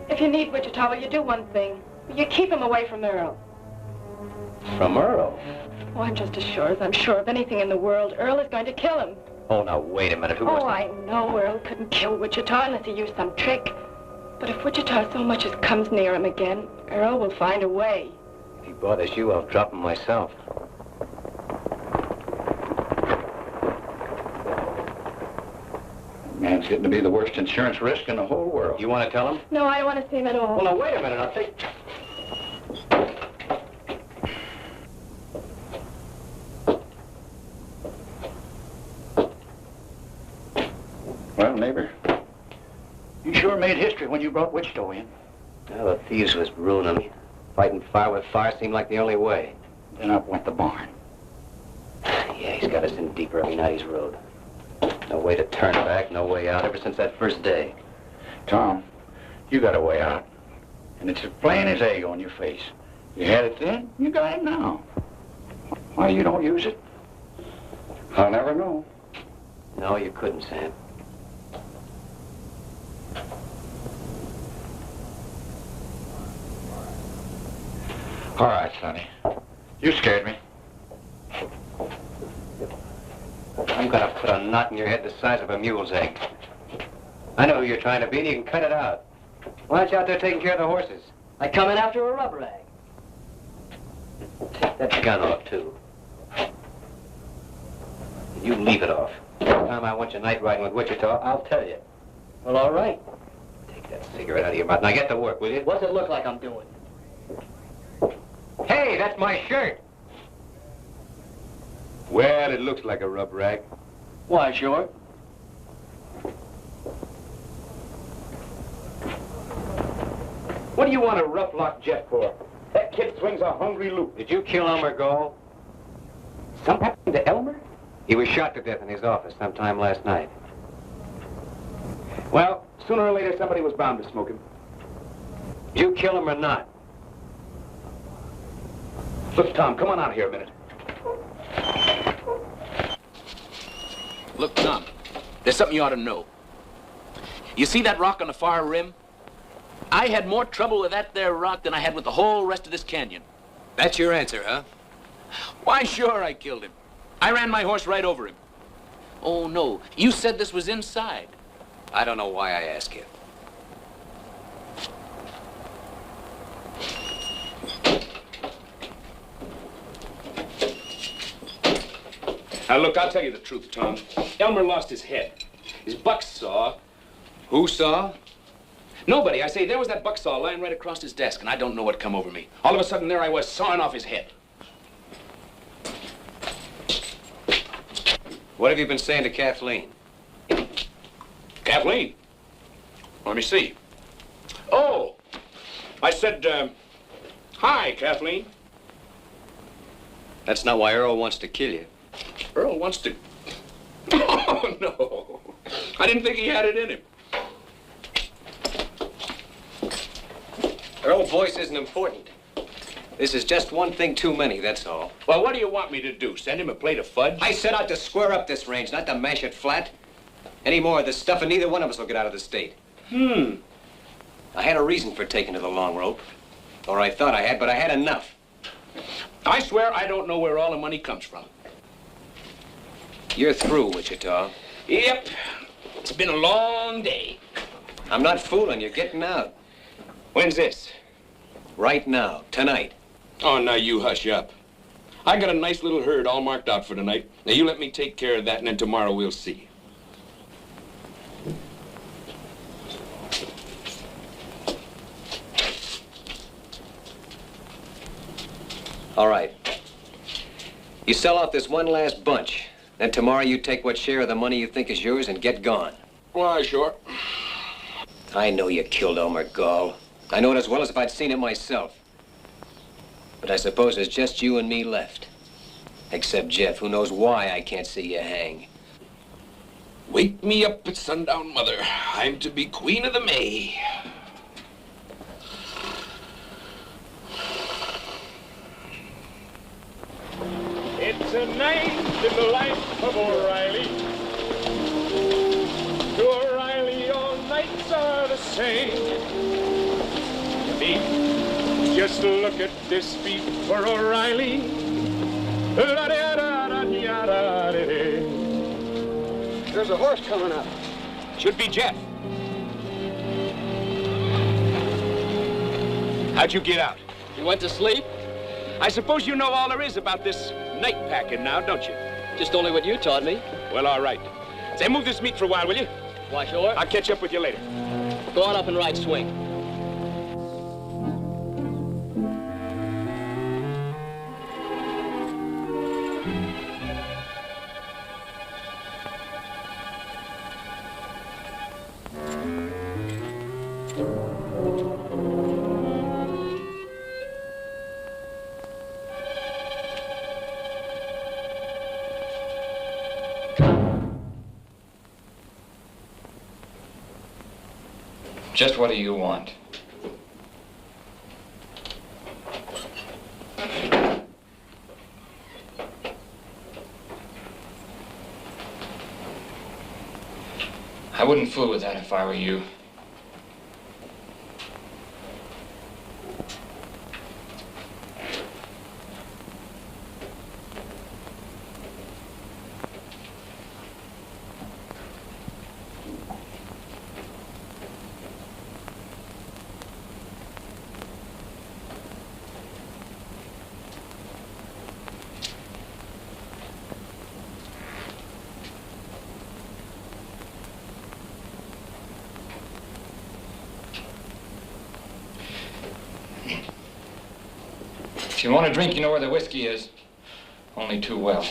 if you need Wichita, will you do one thing? Will you keep him away from Earl?
From Earl?
Oh, I'm just as sure as I'm sure of anything in the world. Earl is going to kill him.
Oh, now, wait a minute. Who
Oh, I know Earl couldn't kill Wichita unless he used some trick. But if Wichita so much as comes near him again, Earl will find a way.
If he bothers you, I'll drop him myself.
Man's getting to be the worst insurance risk in the whole world.
You want to tell him?
No, I don't want to see him at all.
Well, now, wait a minute. I'll take...
Well, neighbor, you sure made history when you brought Wichita in.
Well, the thieves was ruining me. Fighting fire with fire seemed like the only way.
Then up went the barn.
Yeah, he's got us in deeper every night he's rode. No way to turn back, no way out, ever since that first day.
Tom, you got a way out. And it's as plain as egg on your face. You had it then, you got it now. Why you don't use it? I'll never know.
No, you couldn't, Sam.
All right, Sonny. You scared me.
I'm gonna put a knot in your head the size of a mule's egg. I know who you're trying to be, and you can cut it out. Why aren't you out there taking care of the horses?
I come in after a rub rag.
Take that gun off, too. You leave it off. Next time I want you night riding with Wichita, I'll tell you.
Well, all right.
Take that cigarette out of your mouth. Now get to work, will you?
What's it look like I'm doing?
Hey, that's my shirt.
Well, it looks like a rub rag.
Why, sure.
What do you want to rough lock Jeff for? That kid swings a hungry loop.
Did you kill Elmer Gall?
Something happened to Elmer?
He was shot to death in his office sometime last night.
Well, sooner or later, somebody was bound to smoke him.
Did you kill him or not?
Look, Tom, come on out here a minute. Look, Tom, there's something you ought to know. You see that rock on the far rim? I had more trouble with that there rock than I had with the whole rest of this canyon.
That's your answer, huh?
Why, sure, I killed him. I ran my horse right over him. Oh, no, you said this was inside.
I don't know why I ask you.
Now, look, I'll tell you the truth, Tom. Elmer lost his head. His buck saw.
Who saw?
Nobody. I say, there was that buck saw lying right across his desk, and I don't know what come over me. All of a sudden, there I was, sawing off his head.
What have you been saying to Kathleen?
Kathleen? Let me see. Oh, I said, hi, Kathleen.
That's not why Earl wants to kill you.
Earl wants to... Oh, no. I didn't think he had it in him.
Earl Boyce isn't important. This is just one thing too many, that's all.
Well, what do you want me to do? Send him a plate of fudge?
I set out to square up this range, not to mash it flat. Any more of this stuff and neither one of us will get out of the state. I had a reason for taking to the long rope. Or I thought I had, but I had enough.
I swear I don't know where all the money comes from.
You're through, Wichita.
Yep. It's been a long day.
I'm not fooling. You're getting out.
When's this?
Right now. Tonight.
Oh, now you hush up. I got a nice little herd all marked out for tonight. Now you let me take care of that, and then tomorrow we'll see.
All right. You sell out this one last bunch. Then tomorrow you take what share of the money you think is yours and get gone.
Why, sure.
I know you killed Elmer Gall. I know it as well as if I'd seen it myself. But I suppose there's just you and me left. Except Jeff, who knows why I can't see you hang.
Wake me up at sundown, Mother. I'm to be Queen of the May.
It's a night in the life of O'Reilly. To O'Reilly, all nights are the same. Beat, just look at this beat for O'Reilly.
There's a horse coming up.
Should be Jeff. How'd you get out?
You went to sleep?
I suppose you know all there is about this night packing now, don't you?
Just only what you taught me.
Well, all right. Say, move this meat for a while, will you?
Why, sure.
I'll catch up with you later.
Go on up and ride swing.
Just what do you want? I wouldn't fool with that if I were you. If you want a drink, you know where the whiskey is. Only too well.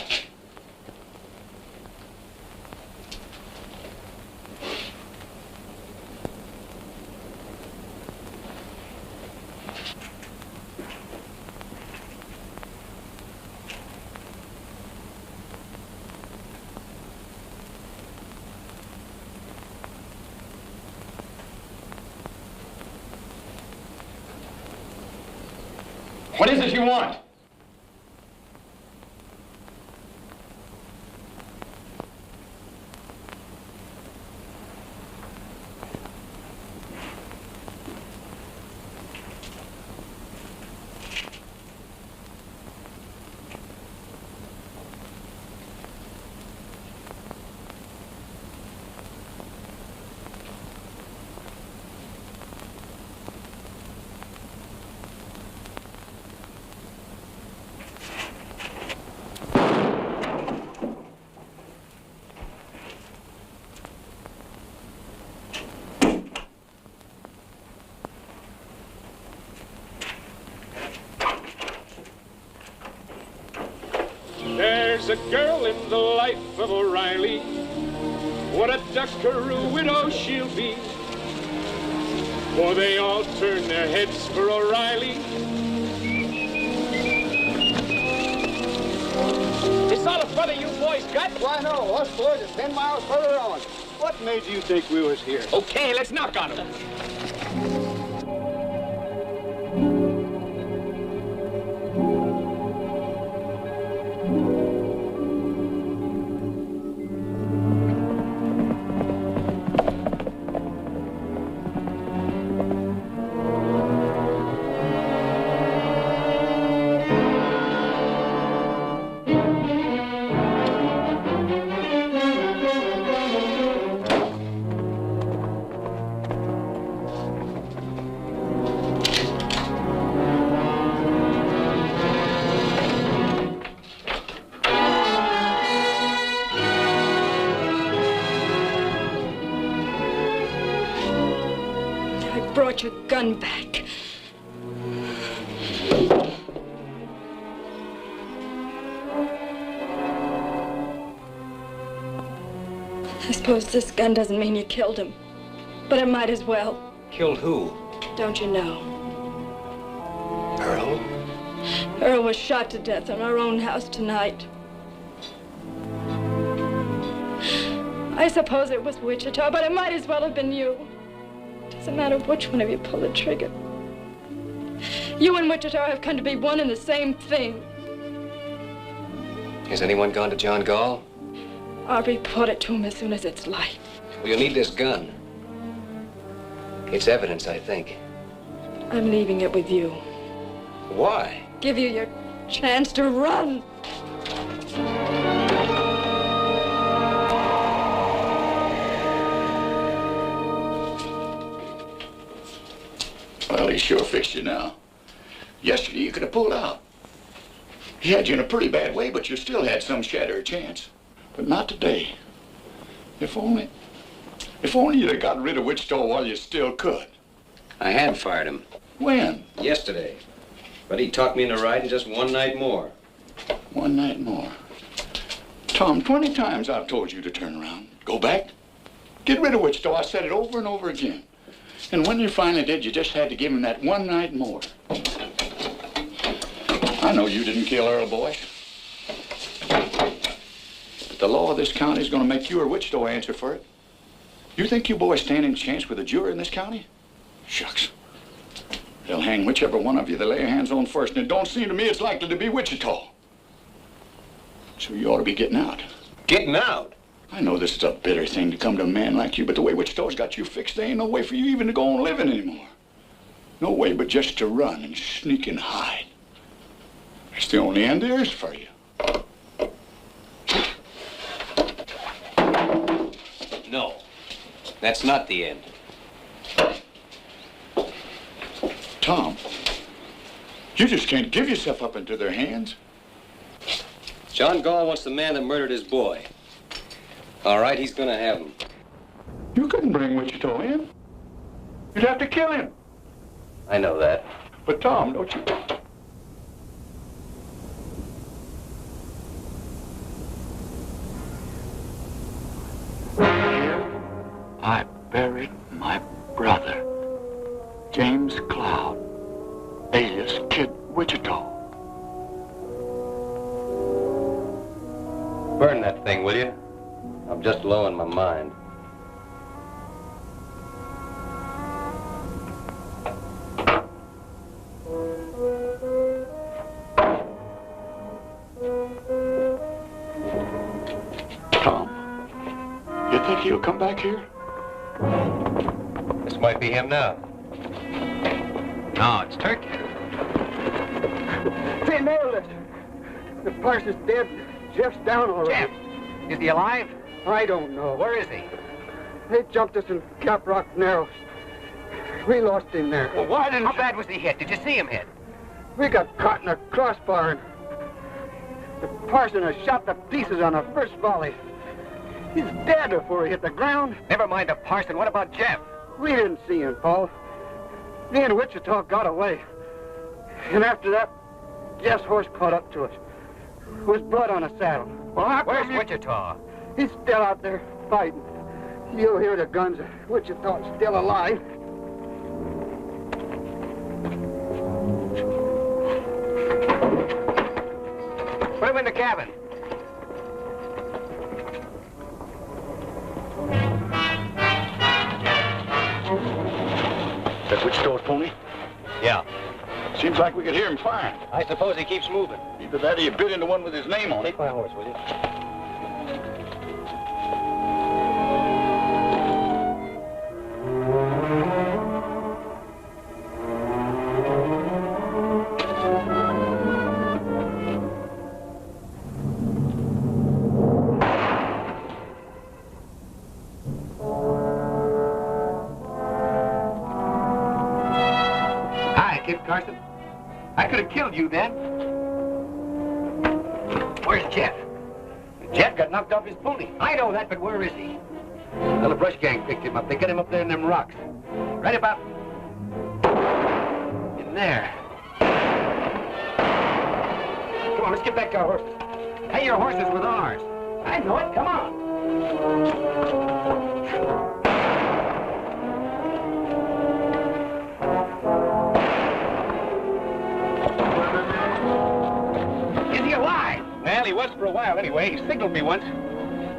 What is it you want?
there's a girl in the life of O'Reilly. What a duckaroo widow she'll be. For they all turn their heads for O'Reilly.
You saw the brother you boys got? Why, no. Us boys are 10 miles further on. What made you think we was here?
Okay, let's knock on him.
Brought your gun back. I suppose this gun doesn't mean you killed him, but it might as well.
Killed who?
Don't you know?
Earl?
Earl was shot to death in our own house tonight. I suppose it was Wichita, but it might as well have been you. Doesn't matter which one of you pulled the trigger. You and Wichita have come to be one and the same thing.
Has anyone gone to John Gall?
I'll report it to him as soon as it's light.
Well, you'll need this gun. It's evidence, I think.
I'm leaving it with you.
Why?
Give you your chance to run.
Well, he sure fixed you now. Yesterday, you could have pulled out. He had you in a pretty bad way, but you still had some shadow of chance. But not today. If only you'd have got rid of Wichita while you still could.
I had fired him.
When?
Yesterday. But he talked me into riding just one night more.
One night more. Tom, 20 times I've told you to turn around. Go back. Get rid of Wichita. I said it over and over again. And when you finally did, you just had to give him that one night more. I know you didn't kill Earl Boyce. But the law of this county is going to make you or Wichita answer for it. You think you boys stand any chance with a jury in this county? Shucks. They'll hang whichever one of you they lay their hands on first, and it don't seem to me it's likely to be Wichita. So you ought to be getting out.
Getting out?
I know this is a bitter thing to come to a man like you, but the way Wichita's got you fixed, there ain't no way for you even to go on living anymore. No way but just to run and sneak and hide. That's the only end there is for you.
No, that's not the end.
Tom, you just can't give yourself up into their hands.
John Gall wants the man that murdered his boy. All right, he's gonna have him.
You couldn't bring Wichita in. You'd have to kill him.
I know that.
But Tom, don't you... I buried my brother, James Cloud, alias Kid Wichita.
Burn that thing, will you? I'm just low in my mind.
Tom, you think he'll come back here?
This might be him now. No, it's Turkey.
They nailed it. The parson's dead. Jeff's down already.
Jeff? Is he alive?
I don't know.
Where is he?
They jumped us in Cap Rock Narrows. We lost him there.
Well, why didn't... How bad was he hit? Did you see him hit?
We got caught in a crossfire. The parson was shot to pieces on the first volley. He's dead before he hit the ground.
Never mind the parson. What about Jeff?
We didn't see him, Paul. Me and Wichita got away. And after that, Jeff's horse caught up to us. with blood on a saddle.
Well, how
Where's
come you...
Wichita?
He's still out there fighting. You'll hear the guns. Wichita's still alive.
Put him in the cabin.
That Wichita's pony?
Yeah.
Seems like we could hear him firing.
I suppose he keeps moving.
Either that or you bit into one with his name on it.
Take my horse, will you?
Carson. I could have killed you then.
Where's Jet?
Jet got knocked off his pony.
I know that, but where is he?
Well, the brush gang picked him up. They got him up there in them rocks. Right about... in there. Come on, let's get back to our horses.
Hey, your horse is with ours.
I know it. Come on.
Well, he was for a while anyway. He signaled me once.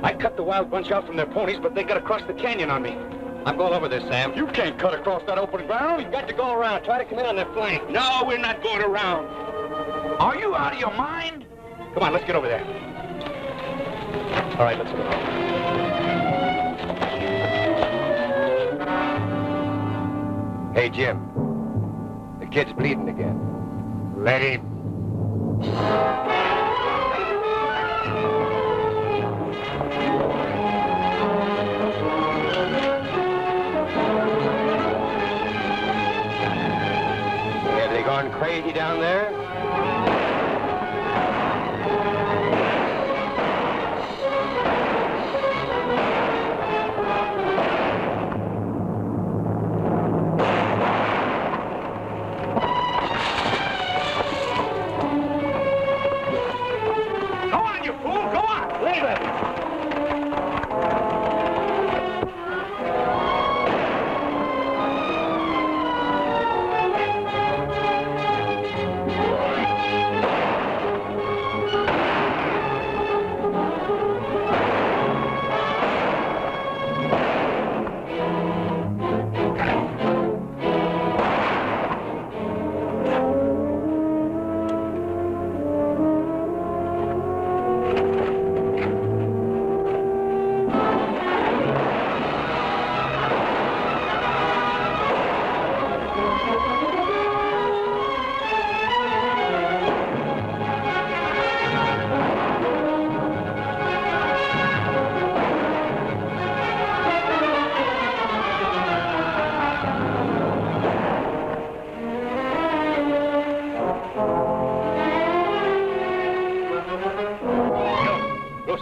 I cut the wild bunch out from their ponies, but they got across the canyon on me.
I'm going over this, Sam.
You can't cut across that open ground.
You've got to go around. Try to come in on their flank.
No, we're not going around.
Are you out of your mind?
Come on, let's get over there. All right, let's go.
Hey, Jim. The kid's bleeding again.
Let him.
Have they gone crazy down there?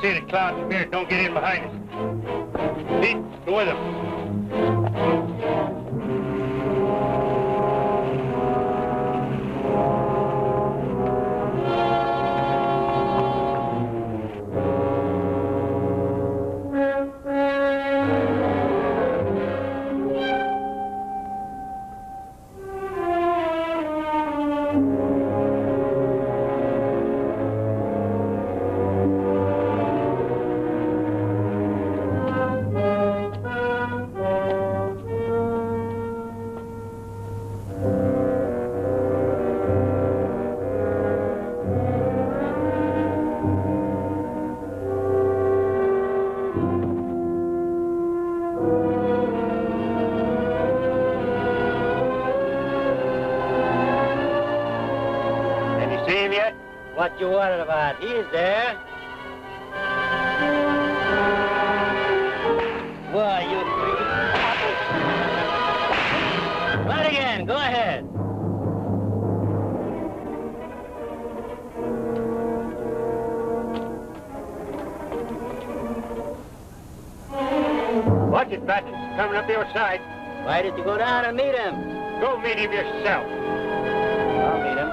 See the cloud spirit don't get in behind us. Pete, go with him.
What you worried about? He's there. Why, you three. Right again. Go ahead.
Watch it, Bat. He's coming up your side.
Why did you go down and meet him?
Go meet him yourself.
I'll meet him.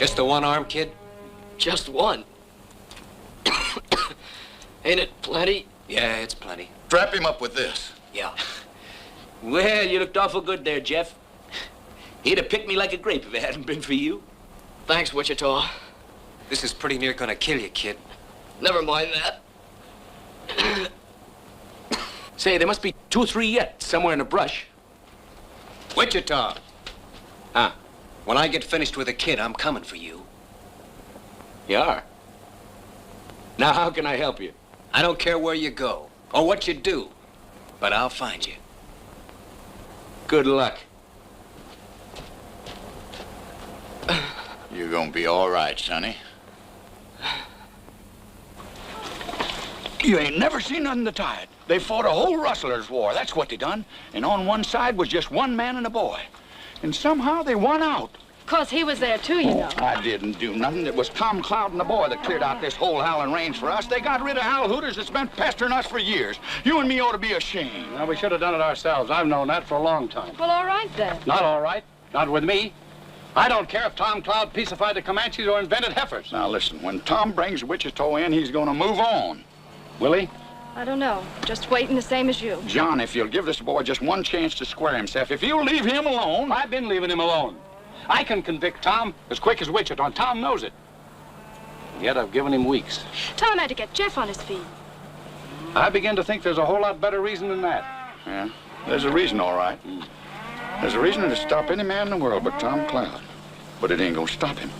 Just the one arm, kid?
Just one. Ain't it plenty?
Yeah, it's plenty.
Strap him up with this.
Yeah.
Well, you looked awful good there, Jeff. He'd have picked me like a grape if it hadn't been for you.
Thanks, Wichita.
This is pretty near gonna kill you, kid.
Never mind that.
Say, there must be 2 or 3 yet, somewhere in the brush.
Wichita! Huh? When I get finished with the kid, I'm coming for you.
You are? Now, how can I help you?
I don't care where you go or what you do, but I'll find you.
Good luck.
You're gonna be all right, sonny.
You ain't never seen nothing to tie it. They fought a whole rustlers' war. That's what they done. And on one side was just one man and a boy. And somehow they won out.
'Cause he was there, too, you know.
I didn't do nothing. It was Tom Cloud and the boy that cleared out this whole howling range for us. They got rid of Hal Hooters that's been pestering us for years. You and me ought to be ashamed.
Well, we should have done it ourselves. I've known that for a long time.
Well, all right, then.
Not all right. Not with me. I don't care if Tom Cloud pacified the Comanches or invented heifers.
Now, listen, when Tom brings Wichita in, he's going to move on.
Will he?
I don't know. Just waiting the same as you.
John, if you'll give this boy just one chance to square himself, if you'll leave him alone...
I've been leaving him alone. I can convict Tom as quick as Wichita, and Tom knows it. Yet I've given him weeks.
Tom had to get Jeff on his feet.
I begin to think there's a whole lot better reason than that.
Yeah, there's a reason, all right. There's a reason to stop any man in the world but Tom Cloud. But it ain't gonna stop him.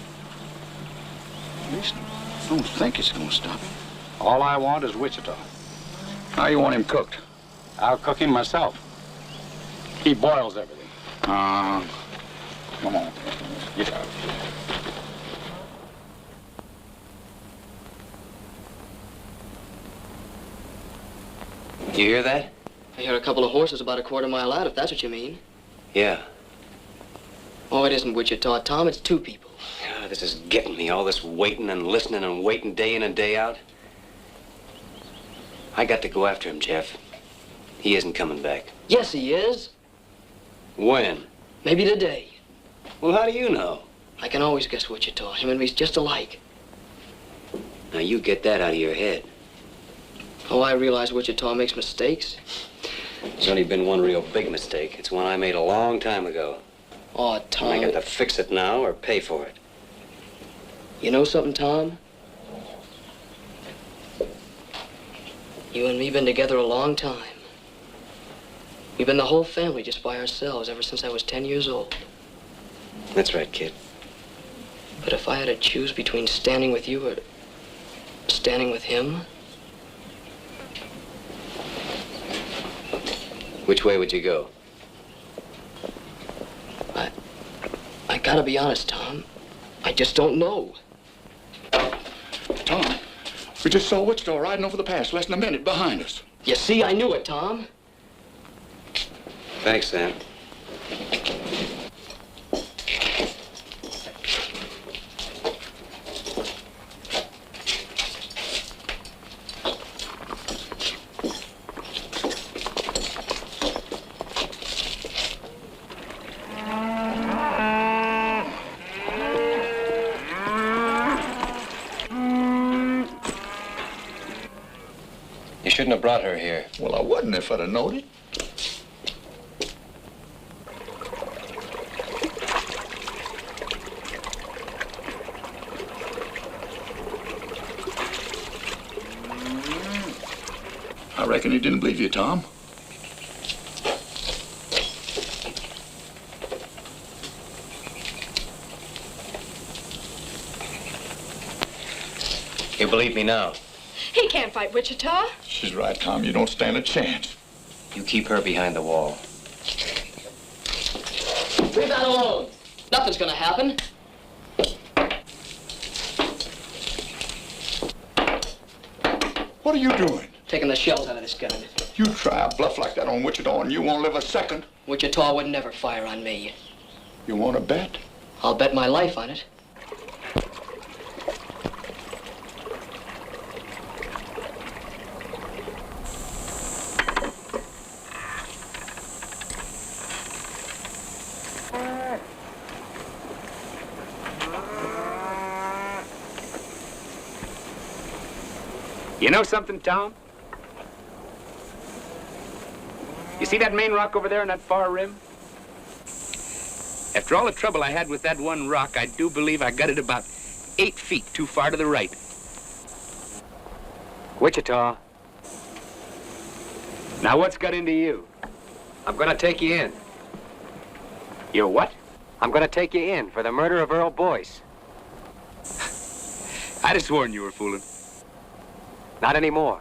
At least I don't think it's gonna stop him.
All I want is Wichita.
How you want him cooked?
I'll cook him myself. He boils everything.
Come on. Get out.
You hear that?
I hear a couple of horses about a quarter mile out, if that's what you mean.
Yeah.
Oh, it isn't Wichita, Tom. It's 2 people.
God, this is getting me, all this waiting and listening and waiting day in and day out. I got to go after him, Jeff. He isn't coming back.
Yes, he is.
When?
Maybe today.
Well, how do you know?
I can always guess Wichita. Him and me's just alike.
Now, you get that out of your head.
Oh, I realize Wichita makes mistakes.
There's only been one real big mistake. It's one I made a long time ago.
Oh, Tom.
I got to fix it now or pay for it.
You know something, Tom? You and me been together a long time. We've been the whole family just by ourselves ever since I was 10 years old.
That's right, kid.
But if I had to choose between standing with you or standing with him...
Which way would you go?
I gotta be honest, Tom. I just don't know.
Tom, we just saw Wichita riding over the pass less than a minute behind us.
You see, I knew it, Tom.
Thanks, Sam. You shouldn't have brought her here.
Well, I wouldn't if I'd have known it. I reckon he didn't believe you, Tom.
You believe me now?
He can't fight Wichita.
She's right, Tom. You don't stand a chance.
You keep her behind the wall.
Leave that alone. Nothing's gonna happen.
What are you doing?
Taking the shells out of this gun.
You try a bluff like that on Wichita and you won't live a second.
Wichita would never fire on me.
You want to bet?
I'll bet my life on it.
You know something, Tom? You see that main rock over there on that far rim? After all the trouble I had with that one rock, I do believe I got it about 8 feet too far to the right.
Wichita.
Now what's got into you?
I'm gonna take you in.
You're what?
I'm gonna take you in for the murder of Earl Boyce.
I'd have sworn you were fooling.
Not anymore.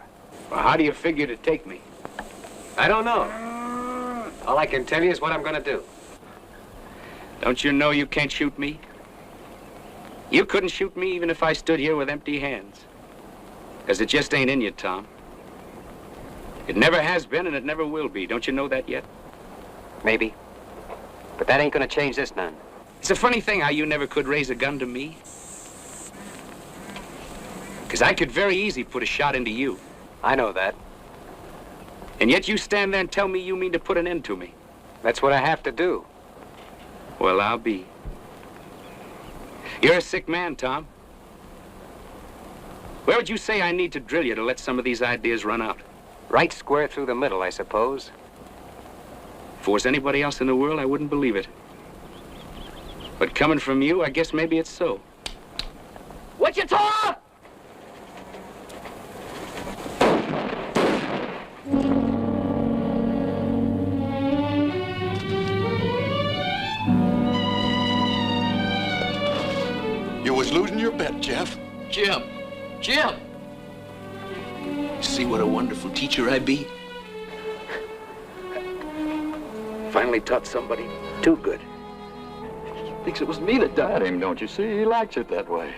Well, how do you figure to take me?
I don't know. All I can tell you is what I'm gonna do.
Don't you know you can't shoot me? You couldn't shoot me even if I stood here with empty hands. Because it just ain't in you, Tom. It never has been and it never will be. Don't you know that yet?
Maybe. But that ain't gonna change this none.
It's a funny thing how you never could raise a gun to me. Because I could very easy put a shot into you.
I know that.
And yet you stand there and tell me you mean to put an end to me.
That's what I have to do.
Well, I'll be. You're a sick man, Tom. Where would you say I need to drill you to let some of these ideas run out?
Right square through the middle, I suppose.
If it was anybody else in the world, I wouldn't believe it. But coming from you, I guess maybe it's so.
Wichita!
You was losing your bet, Jeff.
Jim! Jim! See what a wonderful teacher I be?
Finally taught somebody too good.
Thinks it was me that died
him, don't you see? He likes it that way.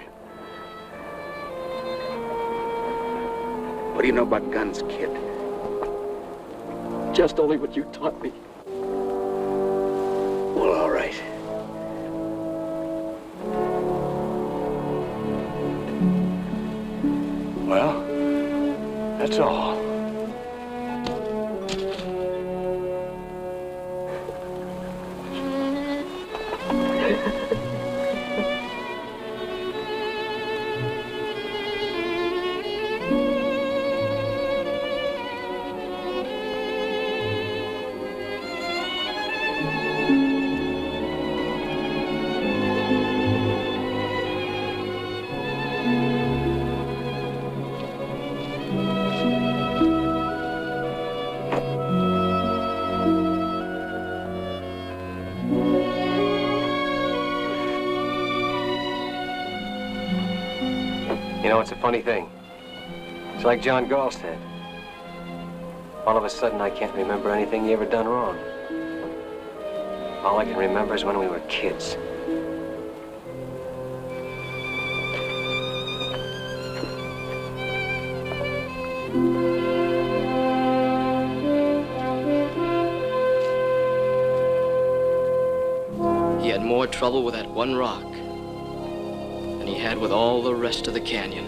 What do you know about guns, kid?
Just only what you taught me.
Well, all right.
Well, that's all.
You know, it's a funny thing. It's like John Gall said. All of a sudden, I can't remember anything you ever done wrong. All I can remember is when we were kids.
He had more trouble with that one rock than he had with all the rest of the canyon.